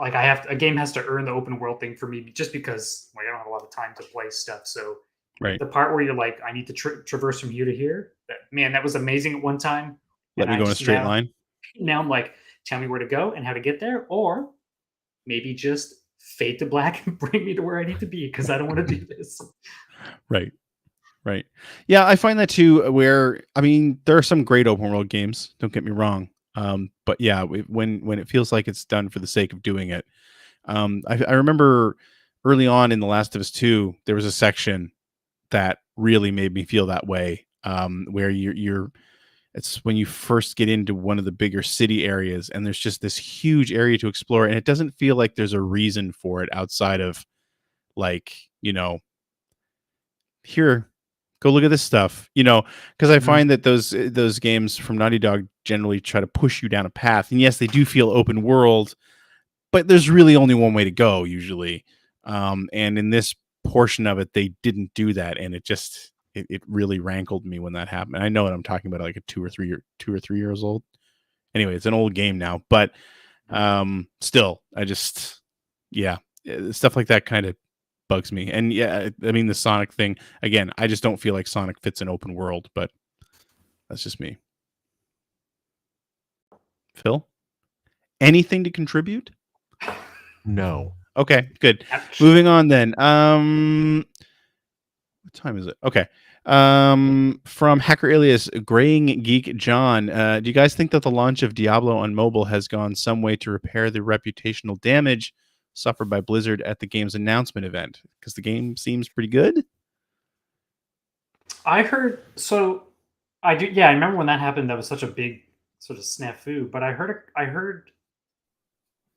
Like a game has to earn the open world thing for me, just because like I don't have a lot of time to play stuff. So the part where you're like, I need to traverse from here to here. That was amazing at one time. Let me go in a straight line. Now I'm like, tell me where to go and how to get there, or maybe just fade to black and bring me to where I need to be because I don't want to do this. Right. Yeah, I find that too. Where I mean, there are some great open world games. Don't get me wrong. But yeah, when it feels like it's done for the sake of doing it. I remember early on in The Last of Us 2, there was a section that really made me feel that way. Where it's when you first get into one of the bigger city areas, and there's just this huge area to explore, and it doesn't feel like there's a reason for it outside of like, here, go look at this stuff, because I find that those games from Naughty Dog generally try to push you down a path. And yes, they do feel open world, but there's really only one way to go usually. And in this portion of it, they didn't do that. And it really rankled me when that happened. I know what I'm talking about, like a 2 or 3 years old. Anyway, it's an old game now, but still, stuff like that kind of bugs me. And yeah, I mean, the Sonic thing, again, I just don't feel like Sonic fits an open world, but that's just me. Phil, anything to contribute? No. Okay, good. Moving on then. What time is it? Okay. From Hacker Alias Graying Geek John, do you guys think that the launch of Diablo on mobile has gone some way to repair the reputational damage suffered by Blizzard at the game's announcement event? Because the game seems pretty good. I heard so. I do. Yeah, I remember when that happened. That was such a big sort of snafu. But I heard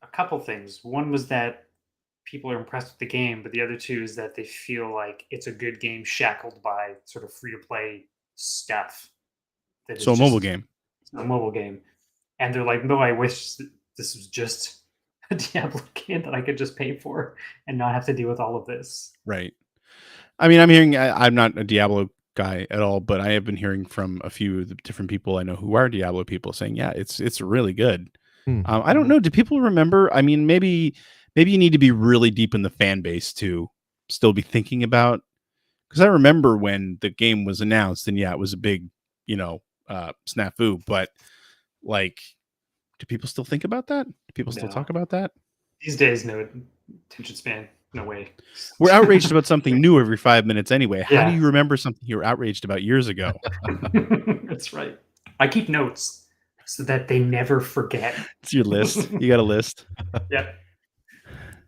a couple things. One was that people are impressed with the game, but the other two is that they feel like it's a good game shackled by sort of free to play stuff. That is So a mobile just game. a mobile game, and they're like, no, I wish this was just a Diablo game that I could just pay for and not have to deal with all of this. Right. I mean, I'm hearing. I'm not a Diablo guy at all, but I have been hearing from a few of the different people I know who are Diablo people saying, yeah, it's really good. I don't know. Do people remember? I mean, maybe you need to be really deep in the fan base to still be thinking about. Because I remember when the game was announced, and yeah, it was a big, snafu. But like, do people still think about that? Do people still No. talk about that? These days, no attention span. No way. We're outraged about something new every 5 minutes anyway. How Yeah. do you remember something you were outraged about years ago? That's right. I keep notes so that they never forget. It's your list. You got a list. Yep.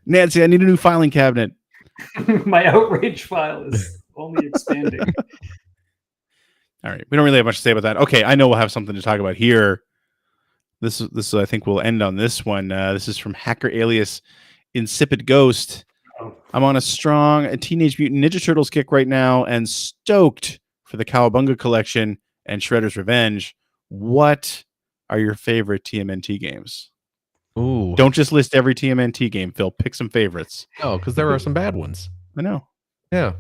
Nancy, I need a new filing cabinet. My outrage file is only expanding. All right. We don't really have much to say about that. Okay, I know we'll have something to talk about here. This I think we'll end on this one. This is from Hacker Alias Insipid Ghost. Oh. I'm on a Teenage Mutant Ninja Turtles kick right now and stoked for the Cowabunga collection and Shredder's Revenge. What are your favorite TMNT games? Ooh. Don't just list every TMNT game, Phil. Pick some favorites. No, because there are some bad ones. I know. Yeah.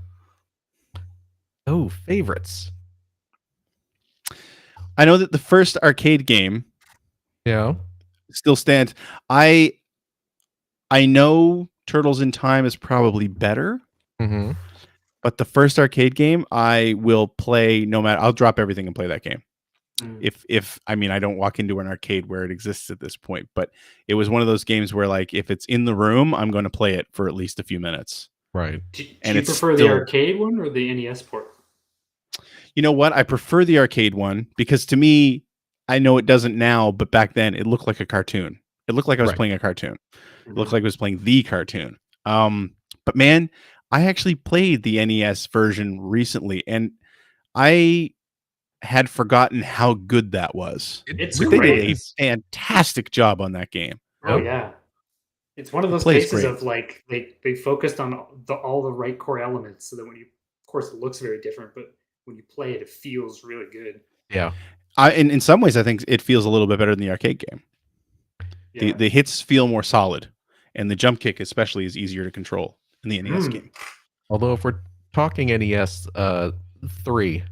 Oh, favorites. I know that the first arcade game Yeah. still stands. I know Turtles in Time is probably better, Mm-hmm. but the first arcade game I will play no matter. I'll drop everything and play that game. If I mean, I don't walk into an arcade where it exists at this point, but it was one of those games where, like, if it's in the room, I'm going to play it for at least a few minutes. Right. Do And you it's prefer still- the arcade one or the NES port? You know what? I prefer the arcade one because to me, I know it doesn't now, but back then it looked like a cartoon. It looked like I was Right. playing a cartoon. It looked like I was playing the cartoon. But man, I actually played the NES version recently, and I had forgotten how good that was. It's They great. did a fantastic job on that game. Oh Yep. yeah, it's one of those plays cases great. of like they focused on all the right core elements, so that when you, of course, it looks very different, but when you play it, it feels really good. Yeah. In some ways, I think it feels a little bit better than the arcade game. Yeah. The hits feel more solid, and the jump kick especially is easier to control in the NES game. Although if we're talking NES, 3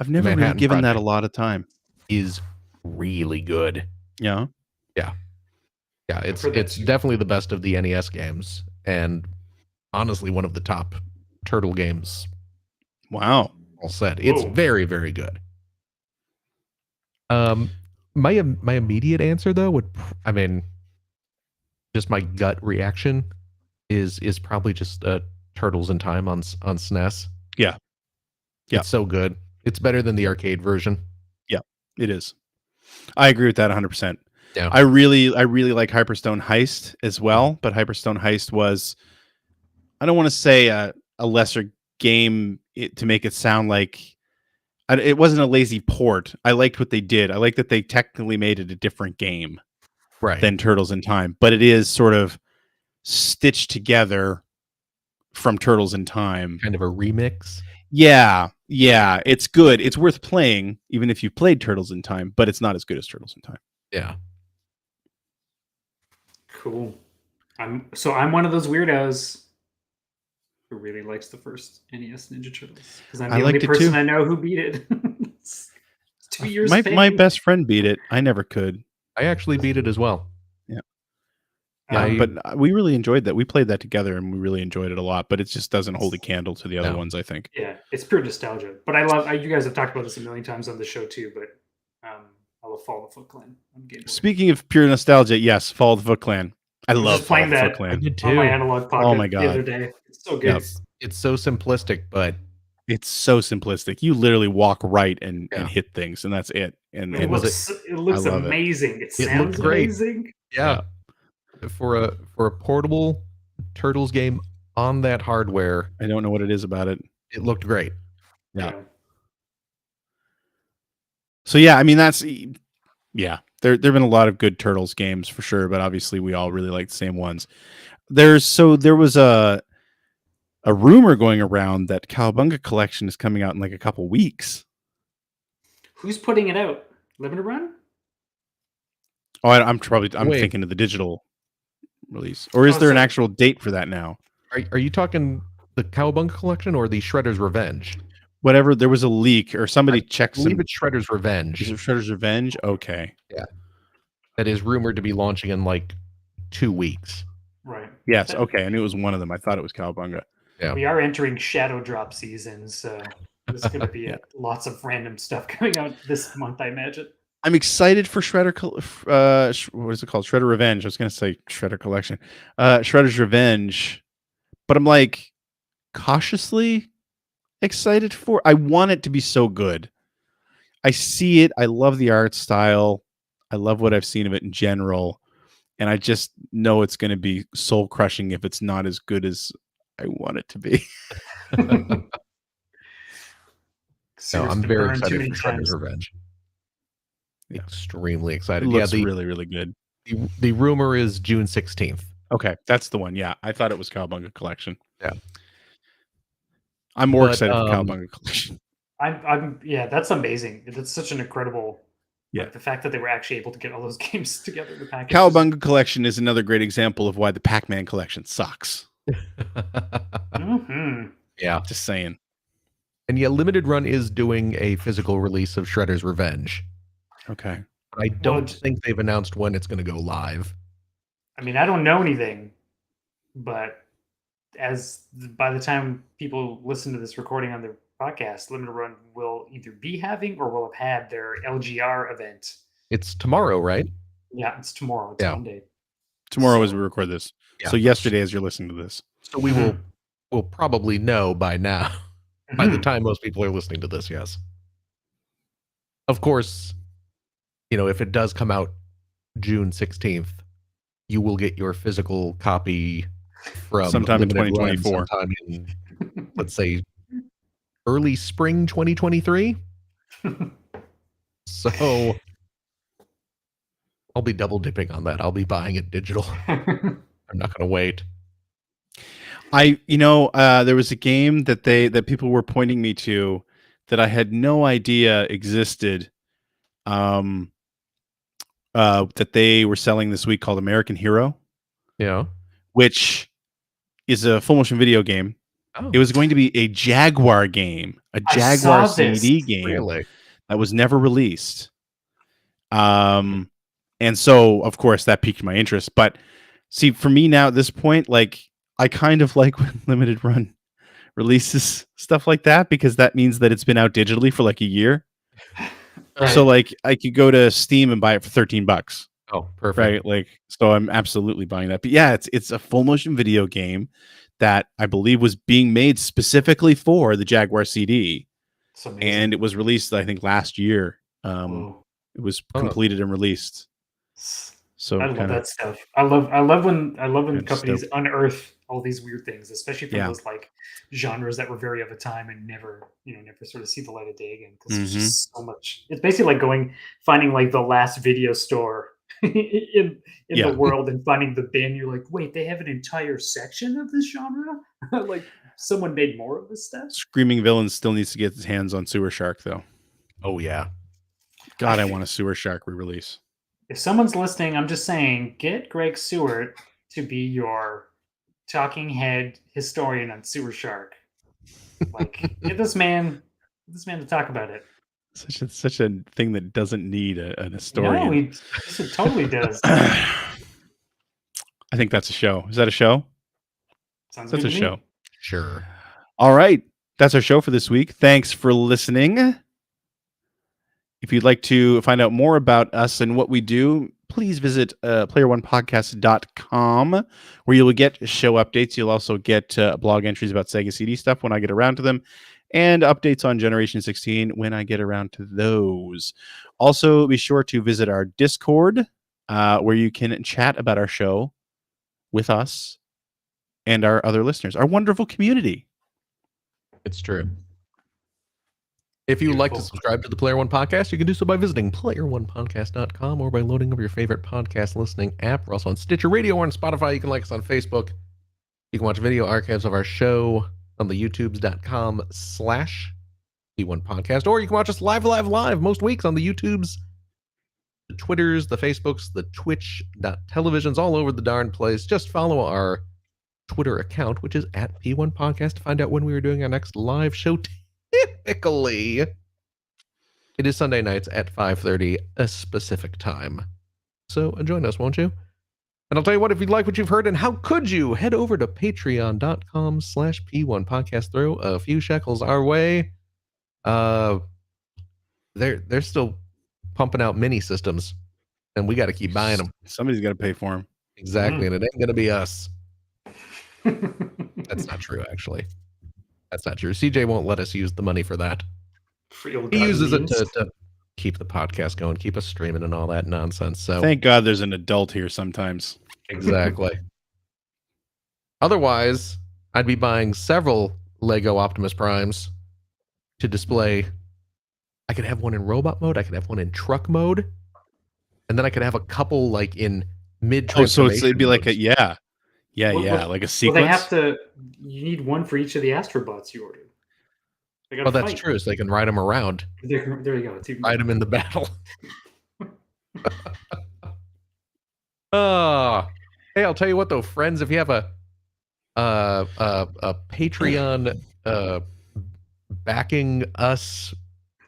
I've never really Manhattan given that a Project. lot of time. is really good. Yeah. Yeah, it's heard that it's too. definitely the best of the NES games, and honestly one of the top turtle games Wow. all said. It's Whoa. very, very good. My immediate answer though I mean, just my gut reaction is probably just Turtles in Time on SNES. Yeah. Yeah. It's so good. It's better than the arcade version. It is. I agree with that 100%. Yeah. I really like Hyperstone Heist as well, but Hyperstone Heist was, I don't want to say a lesser game to make it sound like it wasn't a lazy port. I liked what they did. I like that they technically made it a different game Right. than Turtles in Time, but it is sort of stitched together from Turtles in Time. Kind of a remix. Yeah, it's good. It's worth playing, even if you've played Turtles in Time, but it's not as good as Turtles in Time. Yeah. Cool. I'm one of those weirdos who really likes the first NES Ninja Turtles because I'm I the only liked it person too. I know who beat it. It's 2 years. My best friend beat it. I never could. I actually beat it as well. Yeah, but we really enjoyed that. We played that together, and we really enjoyed it a lot. But it just doesn't hold a candle to the other No. ones, I think. Yeah, it's pure nostalgia. But I love. You guys have talked about this a million times on the show too. But I love Fall of the Foot Clan on Game Boy. Speaking of pure nostalgia, yes, Fall of the Foot Clan. I love just Fall playing of the Foot that. Clan. did On my analog pocket Oh my the God. other day. It's so good. Yeah. It's so simplistic, but It's so simplistic. You literally walk right and Yeah. hit things, and that's it. And It was looks I love it. amazing. It It sounds looked great. amazing. yeah. for a portable Turtles game on that hardware, I don't know what it is about it. it looked great. Yeah. So yeah, I mean there've been a lot of good Turtles games for sure, but obviously we all really like the same ones. There was a rumor going around that Cowabunga Collection is coming out in like a couple weeks. Who's putting it out? Limited Run? Oh, I'm Wait. thinking of the digital release, or is there an actual date for that now? Are you talking the Cowabunga Collection or the Shredder's Revenge? Whatever. There was a leak, or somebody checked. I believe it's Shredder's Revenge. Is it Shredder's Revenge? Okay. Yeah. That is rumored to be launching in like 2 weeks. Right. Yes. Okay. I knew it was one of them. I thought it was Cowabunga. Yeah. We are entering Shadow Drop season, so there's going to be lots of random stuff coming out this month, I imagine. I'm excited for Shredder. What is it called? Shredder Revenge. I was going to say Shredder Collection. Shredder's Revenge, but I'm like cautiously excited for. I want it to be so good. I see it. I love the art style. I love what I've seen of it in general, and I just know it's going to be soul crushing if it's not as good as I want it to be. No, I'm very excited for Shredder's Revenge. Yeah. Extremely excited. It looks really, really good. The rumor is June 16th. Okay, that's the one. Yeah, I thought it was Cowabunga Collection. Yeah, I'm more excited for Cowabunga Collection. That's amazing. That's such an incredible. Yeah, the fact that they were actually able to get all those games together in the package. Cowabunga Collection is another great example of why the Pac-Man Collection sucks. Mm-hmm. Yeah, just saying. And yeah, Limited Run is doing a physical release of Shredder's Revenge. Okay. I don't think they've announced when it's going to go live. I mean, I don't know anything, but by the time people listen to this recording on their podcast, Limited Run will either be having or will have had their LGR event. It's tomorrow, right? Yeah, it's tomorrow. It's Monday. Tomorrow as we record this. Yeah. So yesterday as you're listening to this. So we'll probably know by now. By the time most people are listening to this, yes. Of course, if it does come out June 16th, you will get your physical copy from sometime in 2024. Sometime in, let's say, early spring 2023. So I'll be double dipping on that. I'll be buying it digital. I'm not going to wait. There was a game that people were pointing me to that I had no idea existed. That they were selling this week called American Hero. Yeah. Which is a full motion video game. Oh. It was going to be a Jaguar game, a Jaguar CD game that was never released. And so of course that piqued my interest. But see, for me now at this point, like I kind of like when Limited Run releases stuff like that because that means that it's been out digitally for like a year. Right. So like I could go to Steam and buy it for $13. Oh, perfect. Right. Like, so I'm absolutely buying that. But yeah, it's a full motion video game that I believe was being made specifically for the Jaguar CD. And it was released, I think, last year. It was completed and released. So I love that stuff. I love when companies unearth all these weird things, especially from those like genres that were very of a time and never sort of see the light of day again. Because there's just so much. It's basically like finding like the last video store in the world and finding the bin. You're like, wait, they have an entire section of this genre? Like someone made more of this stuff? Screaming Villains still needs to get his hands on Sewer Shark though. Oh yeah. God, I want a Sewer Shark re-release. If someone's listening, I'm just saying, get Greg Seward to be your talking head historian on Sewer Shark. Like, get this man to talk about it. Such a thing that doesn't need an historian. No, it totally does. I think that's a show. Is that a show? Sounds that's good a to show. Me. Sure. All right. That's our show for this week. Thanks for listening. If you'd like to find out more about us and what we do, please visit playeronepodcast.com, where you will get show updates. You'll also get blog entries about Sega CD stuff when I get around to them, and updates on Generation 16 when I get around to those. Also, be sure to visit our Discord, where you can chat about our show with us and our other listeners, our wonderful community. It's true. If you would like to Beautiful. subscribe to the Player One Podcast, you can do so by visiting playeronepodcast.com or by loading up your favorite podcast listening app. We're also on Stitcher Radio or on Spotify. You can like us on Facebook. You can watch video archives of our show on the youtubes.com/P1 Podcast, or you can watch us live most weeks on the YouTubes, the Twitters, the Facebooks, the Twitch.televisions, all over the darn place. Just follow our Twitter account, which is at P1 Podcast, to find out when we are doing our next live show. Typically, it is Sunday nights at 5:30 a specific time. So join us, won't you? And I'll tell you what, if you like what you've heard, and how could you, head over to patreon.com/P1 Podcast. Throw a few shekels our way. They're still pumping out mini systems, and we got to keep buying them. Somebody's got to pay for them. Exactly, and it ain't going to be us. That's not true, actually. That's not true. CJ won't let us use the money for that. Free old He God uses it memes. to keep the podcast going, keep us streaming and all that nonsense. So Thank God there's an adult here sometimes. exactly. Otherwise, I'd be buying several Lego Optimus Primes to display. I could have one in robot mode. I could have one in truck mode, and then I could have a couple like in mid. Oh, so it'd be like a What- like a Well, sequence. they have to. You need one for each of the Astrobots you ordered. They gotta Oh, that's fight. true. So they can ride them around, There you go. It's even ride them in the battle. Hey, I'll tell you what though, friends. If you have a Patreon backing us,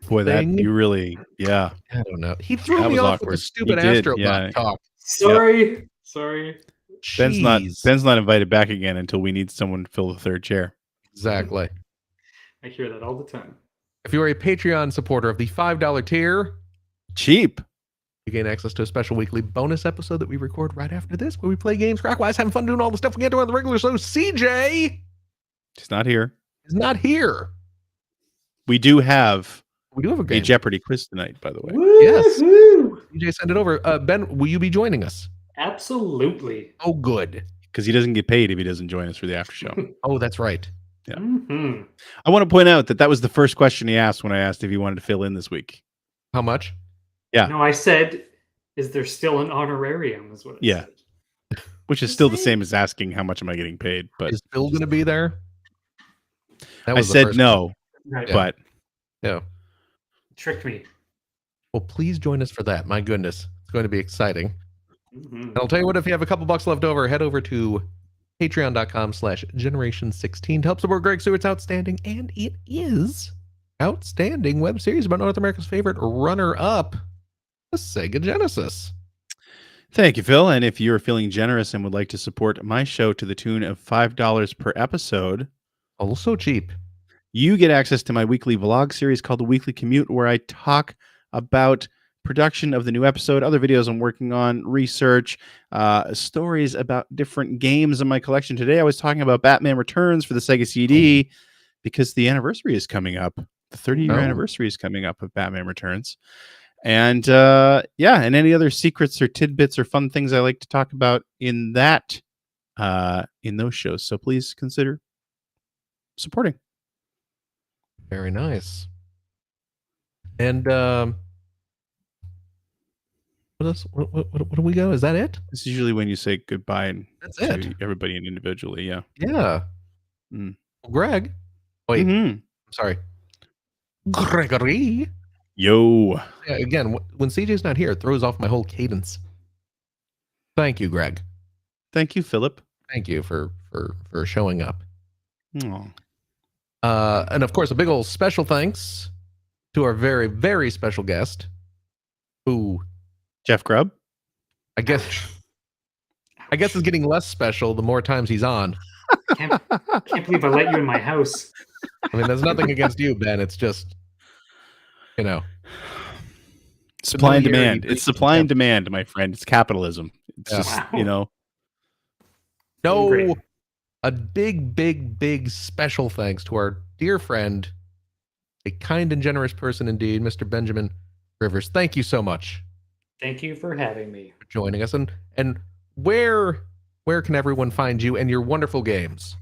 Boy, that thing. you really, yeah. I don't know. He threw That me was off with awkward. the stupid He did, Astrobot yeah. talk. Sorry. Ben's Jeez. not invited back again until we need someone to fill the third chair. Exactly. I hear that all the time. If you are a Patreon supporter of the $5 tier, Cheap. you gain access to a special weekly bonus episode that we record right after this, where we play games, crack-wise, having fun doing all the stuff we can't do on the regular show. CJ He's not here. is not here. We do have We do have a a game. Jeopardy quiz tonight, by the way. Yes. Woo-hoo! CJ, send it over. Ben, will you be joining us? Absolutely. Oh, good. Because he doesn't get paid if he doesn't join us for the after show. Oh, that's right. Yeah. hmm I want to point out that was the first question he asked when I asked if he wanted to fill in this week. How much? Yeah. No, I said, is there still an honorarium? Is what I Yeah. said. Which is still the same as asking how much am I getting paid. But Is Phil going to be there? That I was the said first no, Right. but Yeah. Tricked me. Well, please join us for that. My goodness. It's going to be exciting. Mhm. And I'll tell you what, if you have a couple bucks left over, head over to patreon.com/generation16 to help support Greg Stewart's outstanding, and it is outstanding web series about North America's favorite runner-up, the Sega Genesis. thank you, Phil. And if you're feeling generous and would like to support my show to the tune of $5 per episode, Also cheap. you get access to my weekly vlog series called The Weekly Commute, where I talk about production of the new episode, other videos I'm working on, research, stories about different games in my collection. Today I was talking about Batman Returns for the Sega CD because the anniversary is coming up. The 30-year Oh. anniversary is coming up of Batman Returns. And and any other secrets or tidbits or fun things I like to talk about in that in those shows. So please consider supporting. Very nice. And what else? What do we go? Is that it? This is usually when you say goodbye and That's to it. everybody individually. Yeah. Yeah. Mm. Well, Greg. Wait, Mhm. sorry. Gregory. Yo. Yeah, again, when CJ's not here, it throws off my whole cadence. Thank you, Greg. Thank you, Philip. Thank you for showing up. Aw. And of course, a big old special thanks to our very, very special guest, who Jeff Grubb. I guess is getting less special the more times he's on. Can't believe I let you in my house. I mean, there's nothing against you, Ben. It's just, you know. Supply and New year, demand. you- It's supply and demand, my friend. It's capitalism. It's Yeah. just, Wow. No, Great. a big, big, big special thanks to our dear friend, a kind and generous person indeed, Mr. Benjamin Rivers. Thank you so much Thank you for having me. for joining us. And where where can everyone find you and your wonderful games?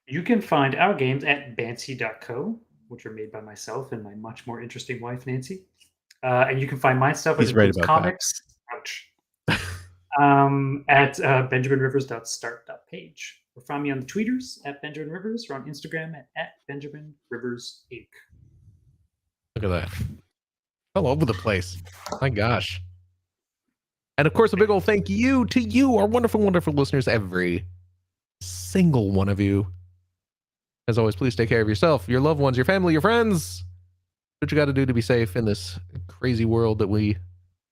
You can find our games at bantsy.co, which are made by myself and my much more interesting wife, Nancy. And you can find my stuff, which He's right includes about that. comics. Ouch. At benjaminrivers.start.page. Or find me on the tweeters at Benjamin Rivers or on Instagram at Benjamin Rivers Inc. Look at that. All over the place. My gosh. And of course, a big old thank you to you, our wonderful, wonderful listeners, every single one of you. As always, please take care of yourself, your loved ones, your family, your friends. What you got to do to be safe in this crazy world that we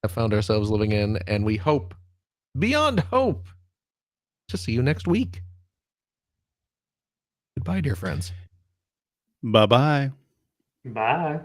have found ourselves living in. And we hope, beyond hope, to see you next week. Goodbye, dear friends. Bye-bye. Bye.